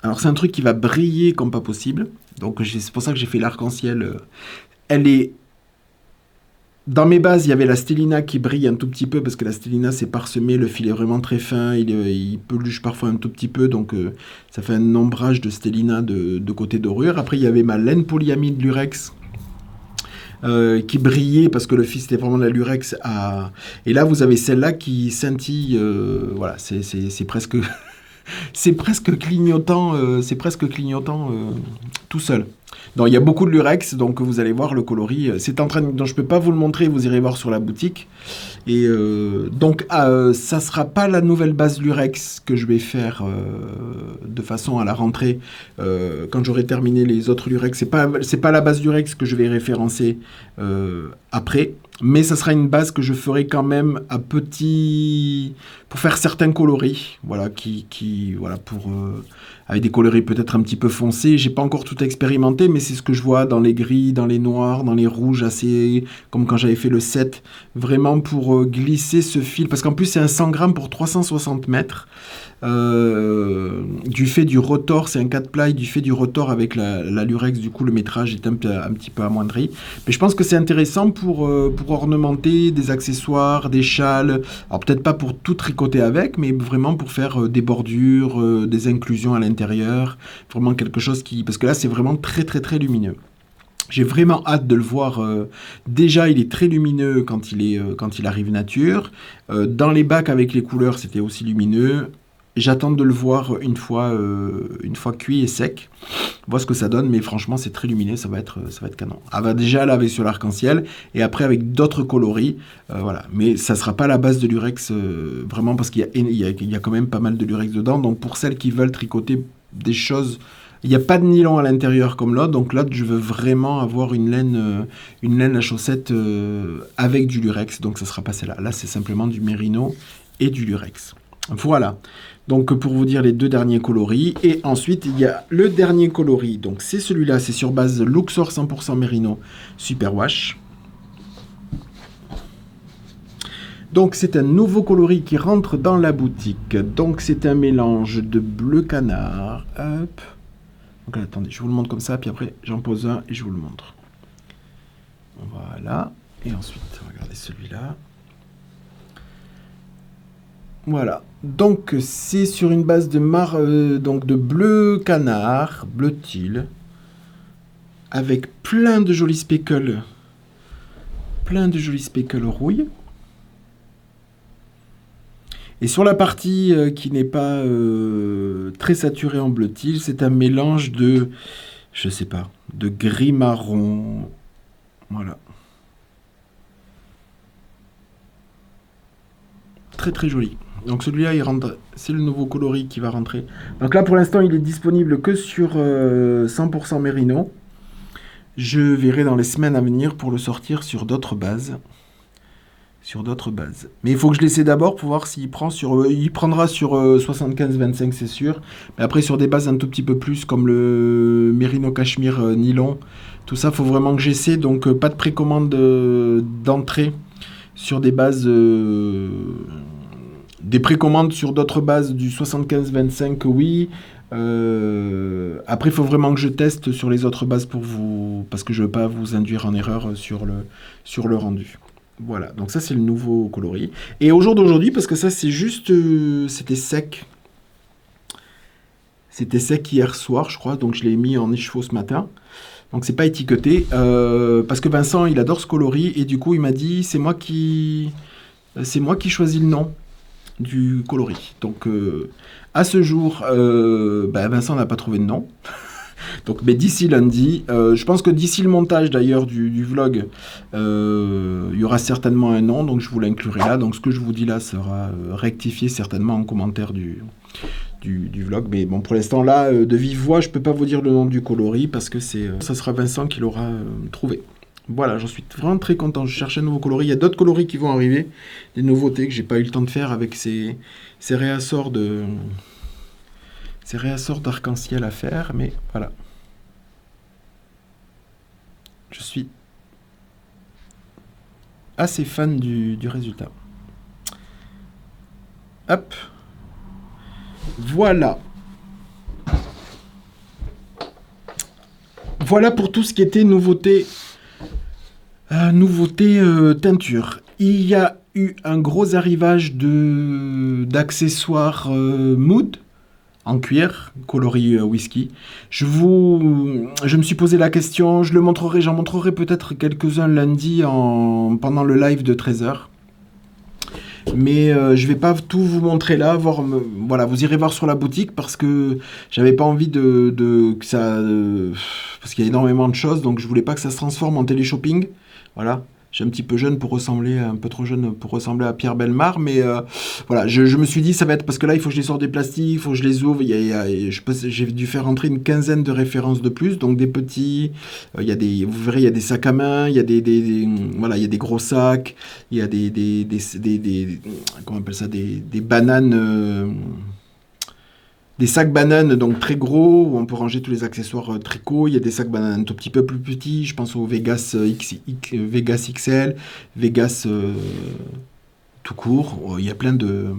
Alors c'est un truc qui va briller comme pas possible. Donc c'est pour ça que j'ai fait l'arc-en-ciel. Elle est... Dans mes bases, il y avait la Stellina qui brille un tout petit peu, parce que la Stellina c'est parsemé, le fil est vraiment très fin, il peluche parfois un tout petit peu, donc ça fait un ombrage de Stellina de côté dorure. Après il y avait ma laine polyamide Lurex, qui brillait parce que le fil c'était vraiment de la Lurex. Et là vous avez celle-là qui scintille, voilà, c'est presque... c'est presque clignotant, tout seul. Donc il y a beaucoup de lurex, donc vous allez voir le coloris. C'est en train donc je peux pas vous le montrer, vous irez voir sur la boutique. Et donc ça sera pas la nouvelle base lurex que je vais faire de façon à la rentrée quand j'aurai terminé les autres lurex. C'est pas la base lurex que je vais référencer après. Mais ça sera une base que je ferai quand même à petit... pour faire certains coloris, voilà, voilà, avec des coloris peut-être un petit peu foncés. J'ai pas encore tout expérimenté, mais c'est ce que je vois dans les gris, dans les noirs, dans les rouges, assez comme quand j'avais fait le 7, vraiment pour glisser ce fil, parce qu'en plus c'est un 100 grammes pour 360 mètres. Du fait du rotor, c'est un 4 ply, du fait du rotor avec la lurex, du coup le métrage est un petit peu amoindri. Mais je pense que c'est intéressant pour ornementer des accessoires, des châles. Alors peut-être pas pour tout tricoter avec, mais vraiment pour faire des bordures, des inclusions à l'intérieur. Vraiment quelque chose qui... Parce que là c'est vraiment très très très lumineux. J'ai vraiment hâte de le voir. Déjà, il est très lumineux quand il arrive nature. Dans les bacs avec les couleurs, c'était aussi lumineux. J'attends de le voir une fois cuit et sec. Voir ce que ça donne, mais franchement, c'est très lumineux, ça va être canon. Elle va déjà laver sur l'arc-en-ciel, et après avec d'autres coloris, voilà. Mais ça sera pas la base de l'urex, vraiment, parce qu'il y a quand même pas mal de l'urex dedans. Donc pour celles qui veulent tricoter des choses, il n'y a pas de nylon à l'intérieur comme l'autre. Donc l'autre, je veux vraiment avoir une laine à chaussettes avec du lurex. Donc ça sera pas celle-là. Là, c'est simplement du mérino et du lurex. Voilà. Donc pour vous dire les deux derniers coloris. Et ensuite il y a le dernier coloris. Donc c'est celui-là, c'est sur base Luxor 100% Merino Superwash. Donc c'est un nouveau coloris qui rentre dans la boutique. Donc c'est un mélange de bleu canard. Hop. Donc là, attendez, je vous le montre comme ça, puis après j'en pose un et je vous le montre. Voilà. Et ensuite, regardez celui-là. Voilà, donc c'est sur une base donc de bleu canard, bleu teal, avec plein de jolis speckles rouille. Et sur la partie qui n'est pas très saturée en bleu teal, c'est un mélange de, je sais pas, de gris marron, voilà. Très très joli. Donc celui-là, c'est le nouveau coloris qui va rentrer. Donc là, pour l'instant, il est disponible que sur 100% Merino. Je verrai dans les semaines à venir pour le sortir sur d'autres bases. Sur d'autres bases. Mais il faut que je l'essaie d'abord pour voir s'il prend sur. Il prendra sur 75-25, c'est sûr. Mais après, sur des bases un tout petit peu plus, comme le Merino Cachemire Nylon, tout ça, faut vraiment que j'essaie. Donc, pas de précommande d'entrée sur des bases. Des précommandes sur d'autres bases du 75-25, oui. Après, il faut vraiment que je teste sur les autres bases pour vous. Parce que je ne veux pas vous induire en erreur sur le rendu. Voilà, donc ça c'est le nouveau coloris. Et au jour d'aujourd'hui, parce que ça c'est juste... c'était sec. C'était sec hier soir, je crois, donc je l'ai mis en écheveau ce matin. Donc c'est pas étiqueté. Parce que Vincent, il adore ce coloris, et du coup il m'a dit, c'est moi qui choisis le nom du coloris. Donc à ce jour, Vincent n'a pas trouvé de nom. Donc, mais d'ici lundi, je pense que d'ici le montage d'ailleurs du vlog, il y aura certainement un nom, donc je vous l'inclurai là. Donc ce que je vous dis là sera rectifié certainement en commentaire du vlog. Mais bon, pour l'instant là, de vive voix, je peux pas vous dire le nom du coloris parce que ça sera Vincent qui l'aura trouvé. Voilà, j'en suis vraiment très content. Je cherche un nouveau coloris. Il y a d'autres coloris qui vont arriver, des nouveautés que j'ai pas eu le temps de faire avec ces réassorts d'arc-en-ciel à faire, mais voilà. Je suis assez fan du résultat. Hop. Voilà. Voilà pour tout ce qui était nouveauté teinture. Il y a eu un gros arrivage d'accessoires Mood en cuir, coloris whisky. Je me suis posé la question, j'en montrerai peut-être quelques-uns lundi pendant le live de 13h. Mais je vais pas tout vous montrer là, voilà, vous irez voir sur la boutique parce que j'avais pas envie que ça... parce qu'il y a énormément de choses, donc je voulais pas que ça se transforme en télé-shopping. Voilà. Je suis un petit peu jeune un peu trop jeune pour ressembler à Pierre Bellemare, mais voilà, je me suis dit, ça va être, parce que là, il faut que je les sorte des plastiques, il faut que je les ouvre, j'ai dû faire rentrer une quinzaine de références de plus, donc des petits, vous verrez, il y a des sacs à main, il y a voilà, il y a des gros sacs, il y a comment on appelle ça, des bananes... des sacs bananes donc très gros où on peut ranger tous les accessoires tricot. Il y a des sacs bananes un tout petit peu plus petits. Je pense au Vegas XL, Vegas tout court. Il y a plein de...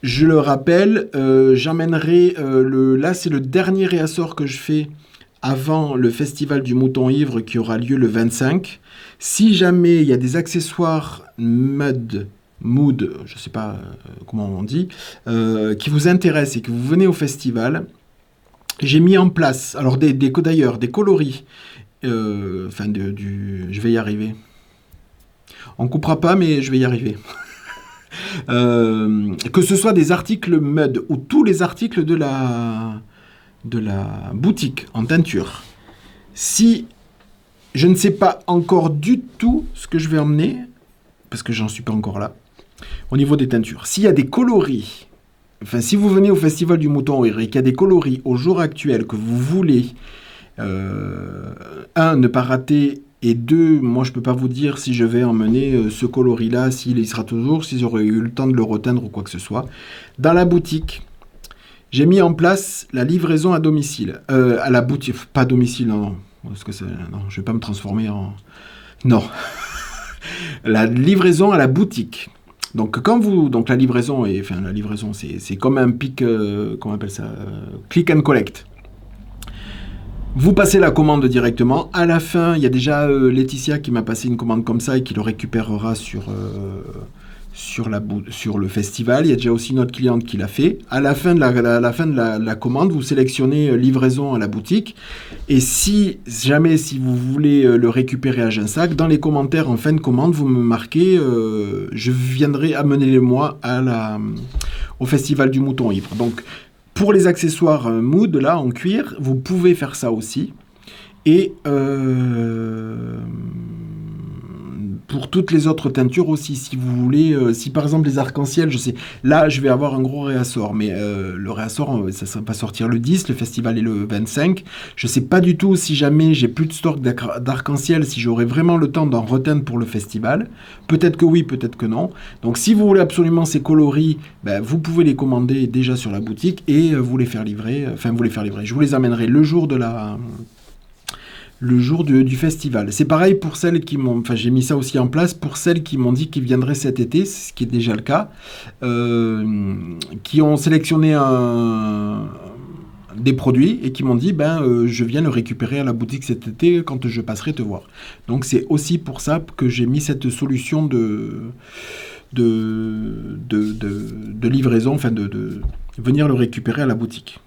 Je le rappelle, j'emmènerai là c'est le dernier réassort que je fais avant le festival du Mouton Ivre qui aura lieu le 25. Si jamais il y a des accessoires Mood, je ne sais pas comment on dit, qui vous intéresse et que vous venez au festival, j'ai mis en place, alors d'ailleurs, des coloris, je vais y arriver. On ne coupera pas, mais je vais y arriver. Que ce soit des articles Mud ou tous les articles de la boutique en teinture. Si je ne sais pas encore du tout ce que je vais emmener, parce que j'en suis pas encore là, au niveau des teintures. S'il y a des coloris, si vous venez au Festival du Mouton Ivre et qu'il y a des coloris au jour actuel que vous voulez, ne pas rater, et 2, moi je peux pas vous dire si je vais emmener ce coloris-là, s'il y sera toujours, si j'aurais eu le temps de le reteindre ou quoi que ce soit. Dans la boutique, j'ai mis en place la livraison à domicile. À la boutique, pas à domicile, non. Parce que non, je vais pas me transformer en... Non. La livraison à la boutique. Donc la livraison c'est comme un pic, comment on appelle ça, click and collect. Vous passez la commande directement. À la fin, il y a déjà Laetitia qui m'a passé une commande comme ça et qui le récupérera sur le festival. Il y a déjà aussi une autre cliente qui l'a fait. À la fin de la commande, vous sélectionnez livraison à la boutique. Et si vous voulez le récupérer à Ginsac, dans les commentaires en fin de commande, vous me marquez je viendrai amener moi au Festival du Mouton Ivre. Donc, pour les accessoires Mood, là, en cuir, vous pouvez faire ça aussi. Et pour toutes les autres teintures aussi, si vous voulez, si par exemple les arcs-en-ciel, je sais, là je vais avoir un gros réassort, mais le réassort, ça va sortir le 10, le festival est le 25. Je sais pas du tout si jamais j'ai plus de stock d'arc-en-ciel, si j'aurai vraiment le temps d'en reteindre pour le festival. Peut-être que oui, peut-être que non. Donc si vous voulez absolument ces coloris, ben, vous pouvez les commander déjà sur la boutique et vous les faire livrer, je vous les amènerai le jour de du festival. C'est pareil pour celles qui m'ont... Enfin, j'ai mis ça aussi en place pour celles qui m'ont dit qu'ils viendraient cet été, ce qui est déjà le cas, qui ont sélectionné des produits et qui m'ont dit, je viens le récupérer à la boutique cet été quand je passerai te voir. Donc, c'est aussi pour ça que j'ai mis cette solution de livraison, enfin, de venir le récupérer à la boutique.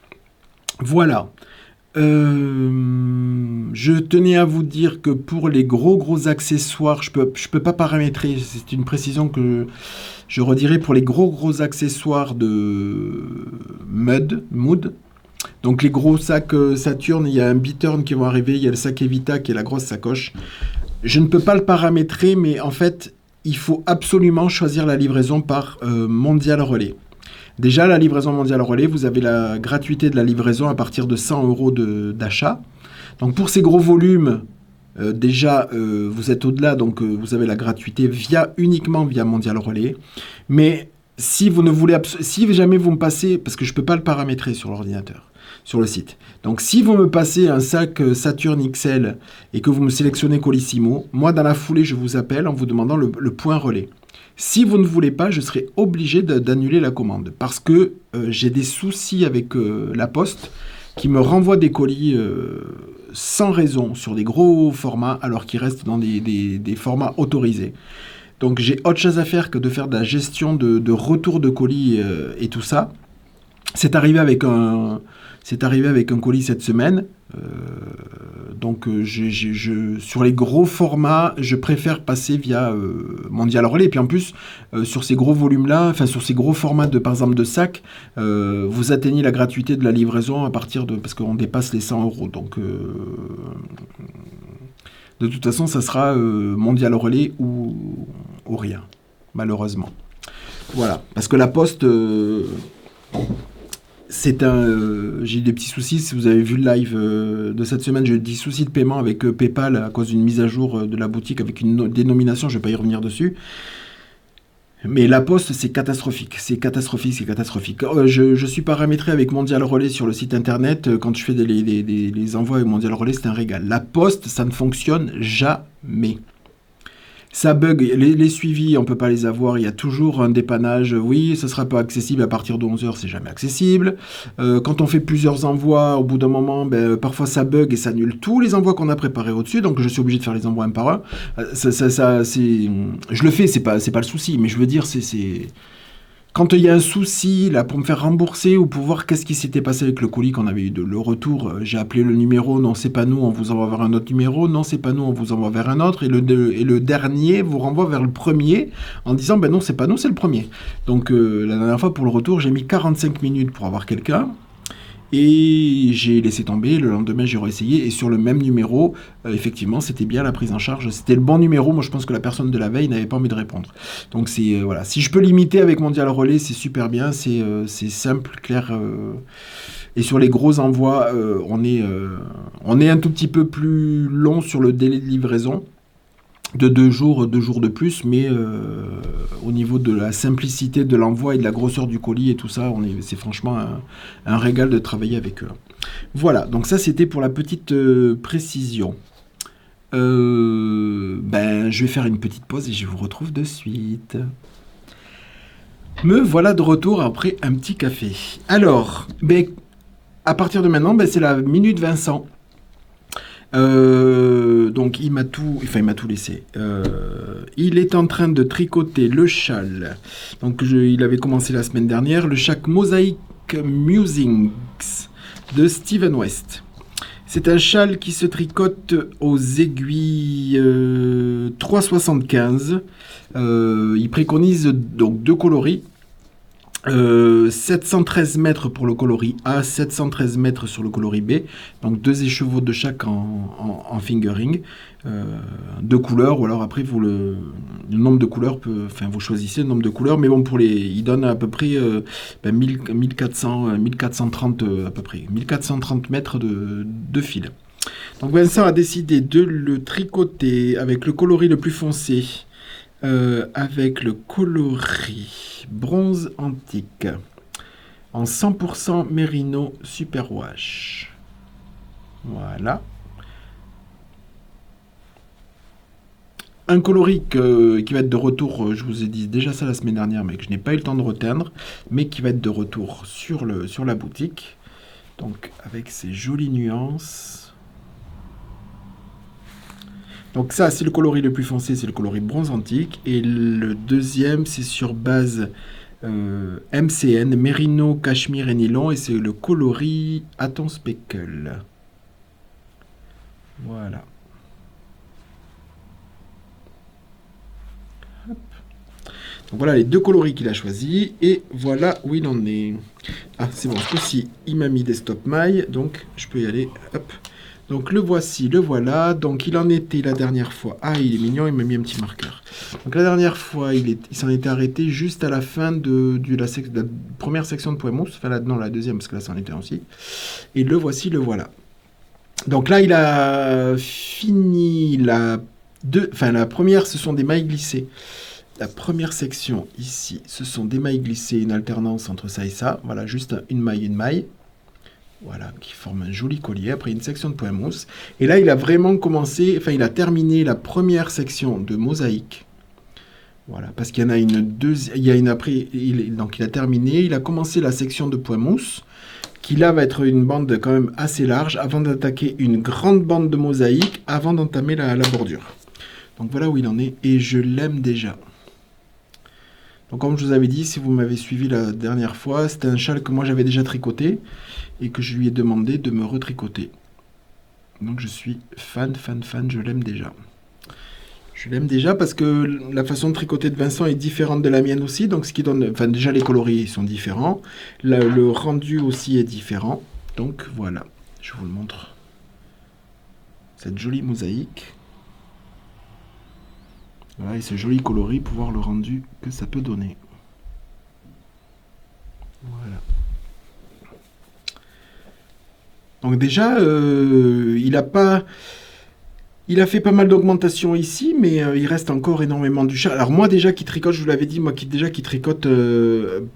Voilà. Je tenais à vous dire que pour les gros accessoires, je peux pas paramétrer, c'est une précision que je redirai pour les gros accessoires de Mood. Donc les gros sacs Saturn, il y a un Biturn qui vont arriver, il y a le sac Evita qui est la grosse sacoche. Je ne peux pas le paramétrer, mais en fait, il faut absolument choisir la livraison par Mondial Relais. Déjà, la livraison Mondial Relais, vous avez la gratuité de la livraison à partir de 100 € d'achat. Donc pour ces gros volumes, vous êtes au-delà, donc vous avez la gratuité uniquement via Mondial Relais. Mais si vous ne voulez si jamais vous me passez, parce que je ne peux pas le paramétrer sur l'ordinateur, sur le site. Donc si vous me passez un sac Saturn XL et que vous me sélectionnez Colissimo, moi dans la foulée, je vous appelle en vous demandant le point relais. Si vous ne voulez pas, je serai obligé d'annuler la commande parce que j'ai des soucis avec la Poste qui me renvoie des colis sans raison sur des gros formats alors qu'ils restent dans des formats autorisés. Donc j'ai autre chose à faire que de faire de la gestion de retour de colis et tout ça. C'est arrivé avec un colis cette semaine. Donc sur les gros formats, je préfère passer via Mondial Relais. Et puis en plus, sur ces gros volumes-là, enfin sur ces gros formats par exemple de sacs, vous atteignez la gratuité de la livraison à partir parce qu'on dépasse les 100 €. Donc de toute façon, ça sera Mondial Relais ou rien, malheureusement. Voilà, parce que la Poste... j'ai eu des petits soucis, si vous avez vu le live de cette semaine, j'ai eu des soucis de paiement avec PayPal à cause d'une mise à jour de la boutique avec une dénomination, je ne vais pas y revenir dessus. Mais la Poste, c'est catastrophique. Je suis paramétré avec Mondial Relais sur le site internet. Quand je fais les envois avec Mondial Relais, c'est un régal. La Poste, ça ne fonctionne jamais. Ça bug, les suivis, on ne peut pas les avoir, il y a toujours un dépannage. Oui, ça ne sera pas accessible à partir de 11h, c'est jamais accessible. Quand on fait plusieurs envois, au bout d'un moment, parfois ça bug et ça annule tous les envois qu'on a préparés au-dessus, donc je suis obligé de faire les envois un par un. Je le fais, c'est pas le souci, mais je veux dire, c'est... Quand il y a un souci, là, pour me faire rembourser ou pour voir qu'est-ce qui s'était passé avec le colis qu'on avait eu le retour, j'ai appelé le numéro, non, c'est pas nous, on vous envoie vers un autre numéro, non, c'est pas nous, on vous envoie vers un autre, et le dernier vous renvoie vers le premier en disant, non, c'est pas nous, c'est le premier. Donc, la dernière fois, pour le retour, j'ai mis 45 minutes pour avoir quelqu'un, et j'ai laissé tomber, le lendemain j'ai réessayé, et sur le même numéro, effectivement, c'était bien la prise en charge, c'était le bon numéro, moi je pense que la personne de la veille n'avait pas envie de répondre. Donc c'est, voilà, si je peux limiter avec Mondial Relais, c'est super bien, c'est simple, clair, et sur les gros envois, on est un tout petit peu plus long sur le délai de livraison, de 2 jours de plus, mais au niveau de la simplicité de l'envoi et de la grosseur du colis et tout ça, c'est franchement un régal de travailler avec eux. Voilà, donc ça c'était pour la petite précision. Je vais faire une petite pause et je vous retrouve de suite. Me voilà de retour après un petit café. Alors, à partir de maintenant, c'est la Minute Vincent. Donc il m'a tout laissé. Il est en train de tricoter le châle. Donc il avait commencé la semaine dernière le châle Mosaic Musings de Steven West. C'est un châle qui se tricote aux aiguilles 3,75. Il préconise donc 2 coloris. 713 mètres pour le coloris A, 713 mètres sur le coloris B, donc 2 écheveaux de chaque en fingering, 2 couleurs, ou alors après le nombre de couleurs, vous choisissez le nombre de couleurs, mais bon, il donne à peu près 1430 à peu près, 1430 mètres de fil. Donc Vincent a décidé de le tricoter avec le coloris le plus foncé, avec le coloris bronze antique en 100% Merino Superwash. Voilà. Un coloris qui va être de retour, je vous ai dit déjà ça la semaine dernière, mais que je n'ai pas eu le temps de reteindre, mais qui va être de retour sur la boutique. Donc avec ces jolies nuances. Donc ça, c'est le coloris le plus foncé, c'est le coloris bronze antique. Et le deuxième, c'est sur base MCN, Merino, Cachemire et Nylon. Et c'est le coloris Aton Speckle. Voilà. Hop. Donc voilà les 2 coloris qu'il a choisis. Et voilà où il en est. Ah, c'est bon, ce coup-ci, il m'a mis des stop mailles. Donc je peux y aller. Hop. Donc le voici, le voilà. Donc il en était la dernière fois. Ah, il est mignon, il m'a mis un petit marqueur. Donc la dernière fois, il s'en était arrêté juste à la fin de la première section de Poemousse. Enfin, non, la deuxième, parce que là, c'en était aussi. Et le voici, le voilà. Donc là, il a fini la première, ce sont des mailles glissées. La première section, ici, ce sont des mailles glissées, une alternance entre ça et ça. Voilà, juste une maille. Voilà, qui forme un joli collier. Après, une section de Poemousse. Et là, il a vraiment commencé, il a terminé la première section de mosaïque. Voilà, parce qu'il y en a une deuxième. Il y a une après. Donc, il a terminé. Il a commencé la section de Poemousse, qui là va être une bande quand même assez large, avant d'attaquer une grande bande de mosaïque, avant d'entamer la bordure. Donc, voilà où il en est. Et je l'aime déjà. Donc comme je vous avais dit, si vous m'avez suivi la dernière fois, c'était un châle que moi j'avais déjà tricoté et que je lui ai demandé de me retricoter. Donc je suis fan, je l'aime déjà. Je l'aime déjà parce que la façon de tricoter de Vincent est différente de la mienne aussi, donc ce qui donne, déjà les coloris sont différents, le rendu aussi est différent, donc voilà, je vous le montre. Cette jolie mosaïque. Voilà, et ce joli coloris pour voir le rendu que ça peut donner. Voilà. Donc déjà, il a fait pas mal d'augmentation ici, mais il reste encore énormément du châle. Alors moi déjà qui tricote, je vous l'avais dit, qui tricote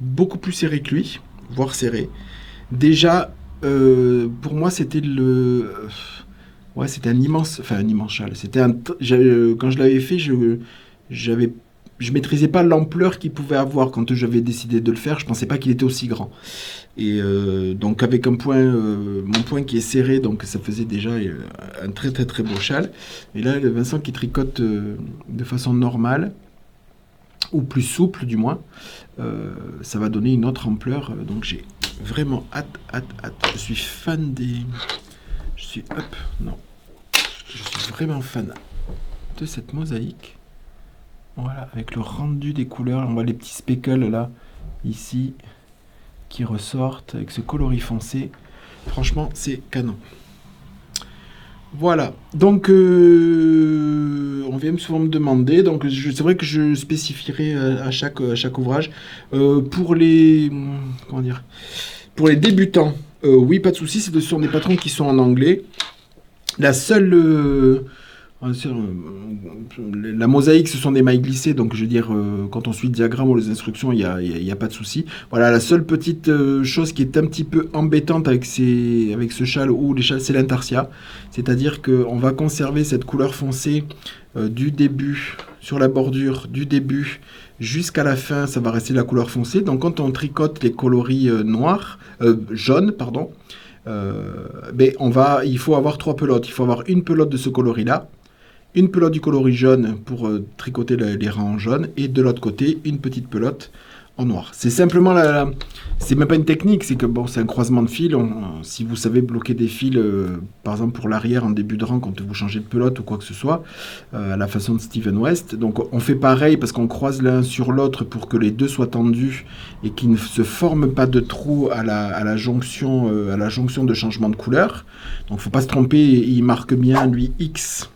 beaucoup plus serré que lui, voire serré. Déjà, pour moi c'était c'était un immense châle. Quand je l'avais fait, je maîtrisais pas l'ampleur qu'il pouvait avoir quand j'avais décidé de le faire. Je pensais pas qu'il était aussi grand. Et donc avec mon point qui est serré, donc ça faisait déjà un très très très beau châle. Et là, Vincent qui tricote de façon normale, ou plus souple du moins, ça va donner une autre ampleur. Donc j'ai vraiment hâte. Je suis fan des... Je suis vraiment fan de cette mosaïque. Voilà, avec le rendu des couleurs. On voit les petits speckles là, ici, qui ressortent avec ce coloris foncé. Franchement, c'est canon. Voilà, donc on vient souvent me demander, donc c'est vrai que je spécifierai à chaque ouvrage. Pour les débutants, oui, pas de souci, ce sont des patrons qui sont en anglais. La seule... la mosaïque, ce sont des mailles glissées, donc je veux dire, quand on suit le diagramme ou les instructions, il n'y a pas de souci. Voilà, la seule petite chose qui est un petit peu embêtante avec ce châle ou les châles, c'est l'intarsia. C'est-à-dire qu'on va conserver cette couleur foncée du début, sur la bordure, du début jusqu'à la fin, ça va rester la couleur foncée. Donc quand on tricote les coloris jaunes, pardon, il faut avoir 3 pelotes. Il faut avoir une pelote de ce coloris-là, une pelote du coloris jaune pour tricoter les rangs jaunes, et de l'autre côté, une petite pelote en noir. C'est simplement c'est même pas une technique, c'est que bon, c'est un croisement de fils. Si vous savez bloquer des fils, par exemple pour l'arrière en début de rang quand vous changez de pelote ou quoi que ce soit, à la façon de Steven West. Donc on fait pareil parce qu'on croise l'un sur l'autre pour que les deux soient tendus et qu'ils ne se forment pas de trou à la jonction de changement de couleur. Donc faut pas se tromper, il marque bien lui X.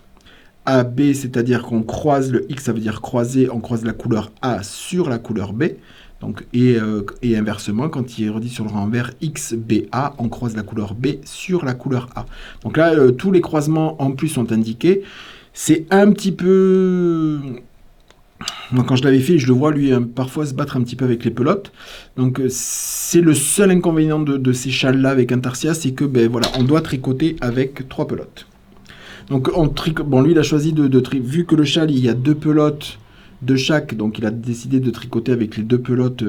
A, B, c'est-à-dire qu'on croise le X, ça veut dire croiser, on croise la couleur A sur la couleur B. Donc, et inversement, quand il est redit sur le renvers X, B, A, on croise la couleur B sur la couleur A. Donc là, tous les croisements en plus sont indiqués. C'est un petit peu... Moi, quand je l'avais fait, je le vois lui parfois se battre un petit peu avec les pelotes. Donc c'est le seul inconvénient de ces châles-là avec Intarsia, c'est que ben, voilà, on doit tricoter avec 3 pelotes. Donc bon, lui il a choisi vu que le châle il y a 2 pelotes de chaque, donc il a décidé de tricoter avec les 2 pelotes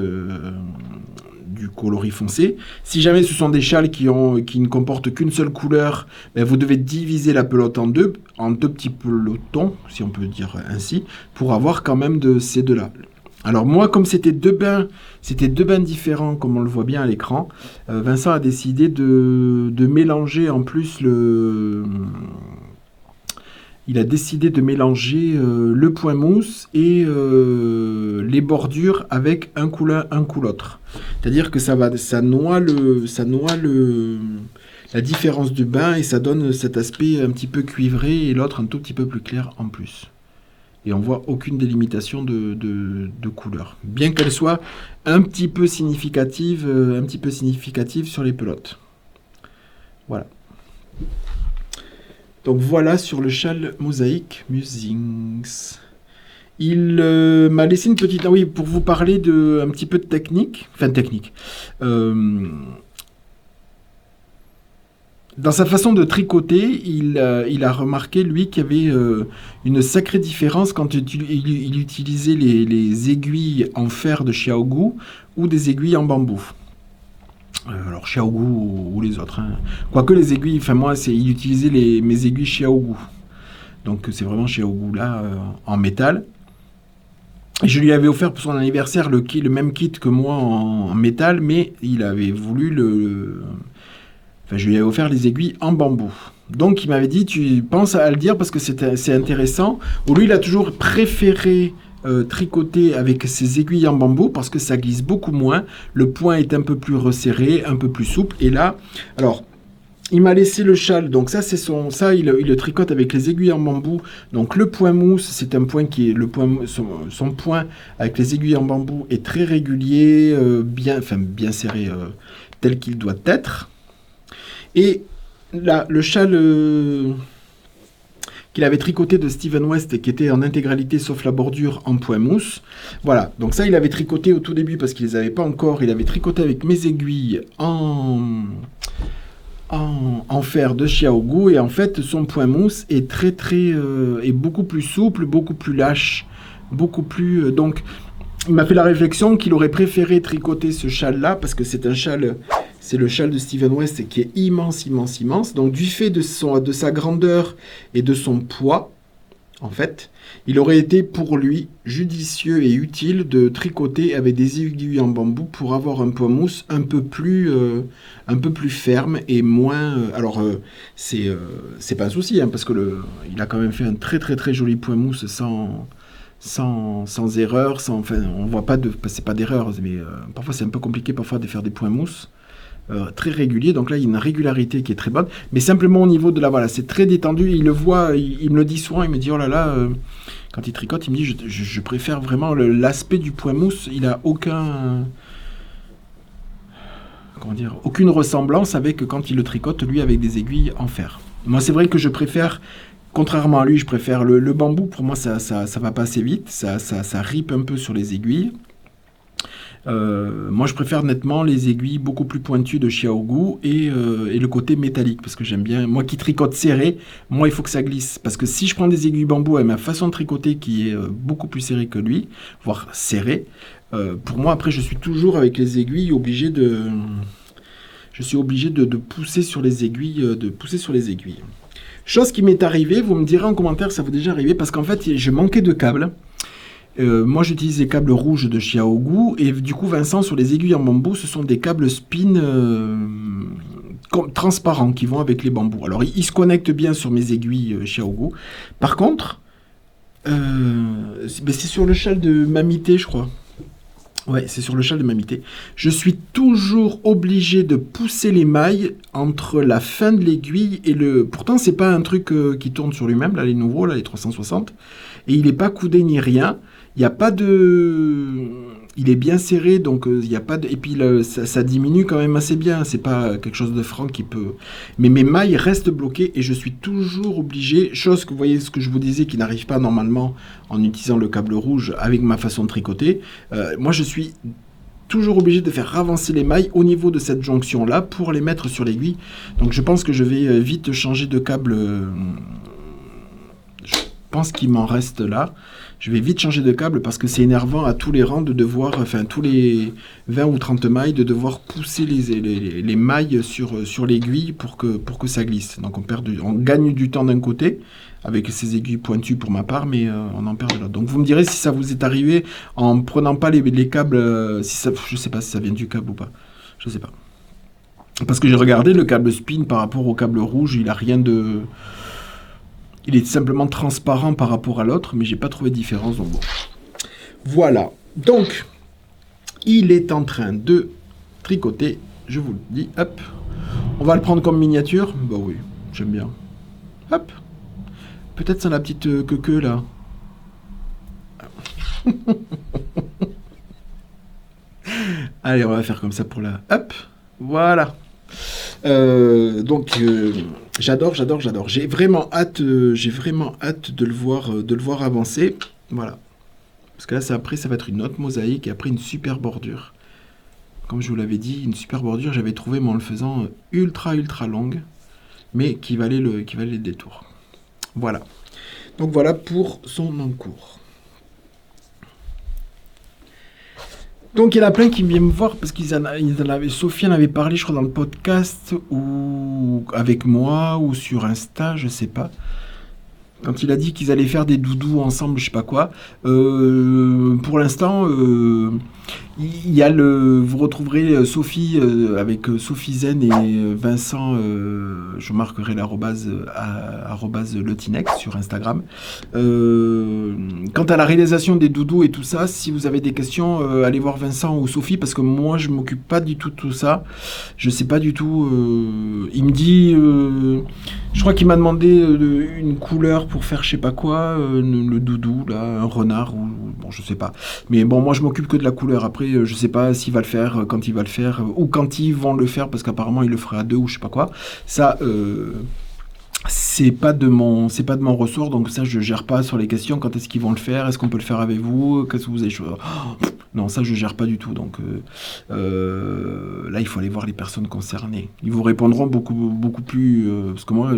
du coloris foncé. Si jamais ce sont des châles qui ne comportent qu'une seule couleur, ben vous devez diviser la pelote en deux petits pelotons, si on peut dire ainsi, pour avoir quand même de ces deux-là. Alors moi, comme c'était deux bains différents, comme on le voit bien à l'écran, Vincent a décidé de mélanger en plus il a décidé de mélanger le point mousse et les bordures avec un coup l'autre. C'est-à-dire que ça noie la différence du bain et ça donne cet aspect un petit peu cuivré et l'autre un tout petit peu plus clair en plus. Et on voit aucune délimitation de couleur. Bien qu'elle soit un petit peu significative sur les pelotes. Voilà. Donc voilà sur le châle mosaïque Musings. Il m'a laissé une petite... Ah oui, pour vous parler un petit peu de technique. Enfin, technique. Dans sa façon de tricoter, il a remarqué, lui, qu'il y avait une sacrée différence quand il utilisait les aiguilles en fer de Xiaogu ou des aiguilles en bambou. Alors Xiaogu ou les autres. Hein. Quoique les aiguilles, enfin moi, il utilisait mes aiguilles Xiaogu. Donc c'est vraiment Xiaogu là, en métal. Et je lui avais offert pour son anniversaire le même kit que moi en métal, mais il avait voulu Enfin, je lui avais offert les aiguilles en bambou. Donc il m'avait dit, tu penses à le dire parce que c'est intéressant. Lui, il a toujours préféré tricoter avec ses aiguilles en bambou parce que ça glisse beaucoup moins. Le point est un peu plus resserré, un peu plus souple. Et là, alors, il m'a laissé le châle. Donc ça, c'est il le tricote avec les aiguilles en bambou. Donc le point mousse, c'est un point qui est son point avec les aiguilles en bambou est très régulier, bien serré, tel qu'il doit être. Et là, le châle qu'il avait tricoté de Steven West, qui était en intégralité sauf la bordure en point mousse. Voilà, donc ça, il avait tricoté au tout début parce qu'il ne les avait pas encore. Il avait tricoté avec mes aiguilles en fer de Xiaogu. Et en fait, son point mousse est est beaucoup plus souple, beaucoup plus lâche, beaucoup plus... donc, il m'a fait la réflexion qu'il aurait préféré tricoter ce châle-là parce que c'est un châle... C'est le châle de Steven West qui est immense, immense, immense. Donc, du fait de sa grandeur et de son poids, en fait, il aurait été pour lui judicieux et utile de tricoter avec des aiguilles en bambou pour avoir un point mousse un peu plus ferme et moins... c'est pas un souci, hein, parce que il a quand même fait un très, très, très joli point mousse sans erreur. Enfin, on voit pas c'est pas d'erreur, mais parfois c'est un peu compliqué de faire des points mousse. Très régulier, donc là il y a une régularité qui est très bonne, mais simplement au niveau de voilà, c'est très détendu, il le voit, il me le dit souvent, il me dit oh là là, quand il tricote, il me dit je préfère vraiment l'aspect du point mousse, il a aucune ressemblance avec quand il le tricote lui avec des aiguilles en fer. Moi c'est vrai que je préfère, contrairement à lui, je préfère le bambou, pour moi ça va pas assez vite, ça ripe un peu sur les aiguilles. Moi je préfère nettement les aiguilles beaucoup plus pointues de Xiaogu et le côté métallique parce que j'aime bien, moi qui tricote serré, moi il faut que ça glisse parce que si je prends des aiguilles bambou avec ma façon de tricoter qui est beaucoup plus serrée que lui, voire serrée, pour moi après je suis toujours avec les aiguilles obligé de pousser sur les aiguilles, chose qui m'est arrivée, vous me direz en commentaire ça vous est déjà arrivé parce qu'en fait je manquais de câbles. Moi, j'utilise les câbles rouges de Xiaogu et du coup, Vincent, sur les aiguilles en bambou, ce sont des câbles spin transparents qui vont avec les bambous. Alors, ils se connectent bien sur mes aiguilles Xiaogu. Par contre, c'est sur le châle de Mamité, je crois. Ouais, c'est sur le châle de Mamité. Je suis toujours obligé de pousser les mailles entre la fin de l'aiguille et le... Pourtant, c'est pas un truc qui tourne sur lui-même, là, les nouveaux, là, les 360. Et il n'est pas coudé ni rien. Il n'y a pas de... Il est bien serré, donc il n'y a pas de... Et puis, ça diminue quand même assez bien. C'est pas quelque chose de franc qui peut... Mais mes mailles restent bloquées et je suis toujours obligé... Chose que, vous voyez, ce que je vous disais, qui n'arrive pas normalement en utilisant le câble rouge avec ma façon de tricoter. Moi, je suis toujours obligé de faire avancer les mailles au niveau de cette jonction-là pour les mettre sur l'aiguille. Donc, je pense que je vais vite changer de câble... Je pense qu'il m'en reste là. Je vais vite changer de câble parce que c'est énervant à tous les rangs de devoir, enfin tous les 20 ou 30 mailles, de devoir pousser les mailles sur l'aiguille pour que ça glisse. Donc on gagne du temps d'un côté avec ces aiguilles pointues pour ma part, mais on en perd de l'autre. Donc vous me direz si ça vous est arrivé en prenant pas les câbles, si ça, je sais pas si ça vient du câble ou pas. Je sais pas. Parce que j'ai regardé le câble spin par rapport au câble rouge, il a rien de... Il est simplement transparent par rapport à l'autre, mais j'ai pas trouvé de différence. Donc bon. Voilà. Donc, il est en train de tricoter. Je vous le dis. Hop. On va le prendre comme miniature. Bah oui, j'aime bien. Hop. Peut-être sans la petite queue là. Allez, on va faire comme ça pour la... Hop. Voilà. Donc j'adore. J'ai vraiment hâte de le voir avancer. Voilà. Parce que là, après, ça va être une autre mosaïque et après une super bordure. Comme je vous l'avais dit, une super bordure, j'avais trouvé mais en le faisant ultra longue, mais qui valait le détour. Voilà. Donc voilà pour son encours. Donc il y en a plein qui viennent me voir parce Sophie en avait parlé, je crois, dans le podcast ou avec moi ou sur Insta, je sais pas. Quand il a dit qu'ils allaient faire des doudous ensemble, je sais pas quoi. Pour l'instant, il y a vous retrouverez Sophie avec Sophie Zen et Vincent. Je marquerai l'arrobase Letinex sur Instagram. Quant à la réalisation des doudous et tout ça, si vous avez des questions, allez voir Vincent ou Sophie parce que moi je m'occupe pas du tout de tout ça. Je sais pas du tout. Il me dit, je crois qu'il m'a demandé une couleur pour faire je sais pas quoi, le doudou là, un renard ou bon je sais pas. Mais bon moi je m'occupe que de la couleur. Après je sais pas s'il va le faire, quand il va le faire ou quand ils vont le faire parce qu'apparemment il le fera à deux ou je sais pas quoi. Ça c'est pas de mon ressort, donc ça je gère pas sur les questions. Quand est-ce qu'ils vont le faire, est-ce qu'on peut le faire avec vous, qu'est-ce que vous avez non, ça je gère pas du tout. Donc là il faut aller voir les personnes concernées. Ils vous répondront beaucoup plus parce que moi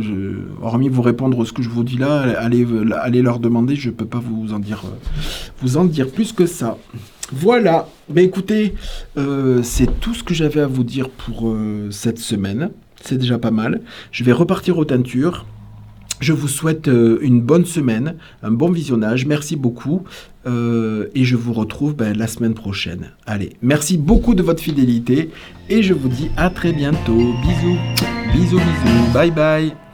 hormis vous répondre ce que je vous dis là, allez leur demander, je peux pas vous en dire plus que ça. Voilà, ben écoutez, c'est tout ce que j'avais à vous dire pour cette semaine. C'est déjà pas mal. Je vais repartir aux teintures. Je vous souhaite une bonne semaine, un bon visionnage. Merci beaucoup. Et je vous retrouve la semaine prochaine. Allez, merci beaucoup de votre fidélité. Et je vous dis à très bientôt. Bisous. Bisous. Bye bye.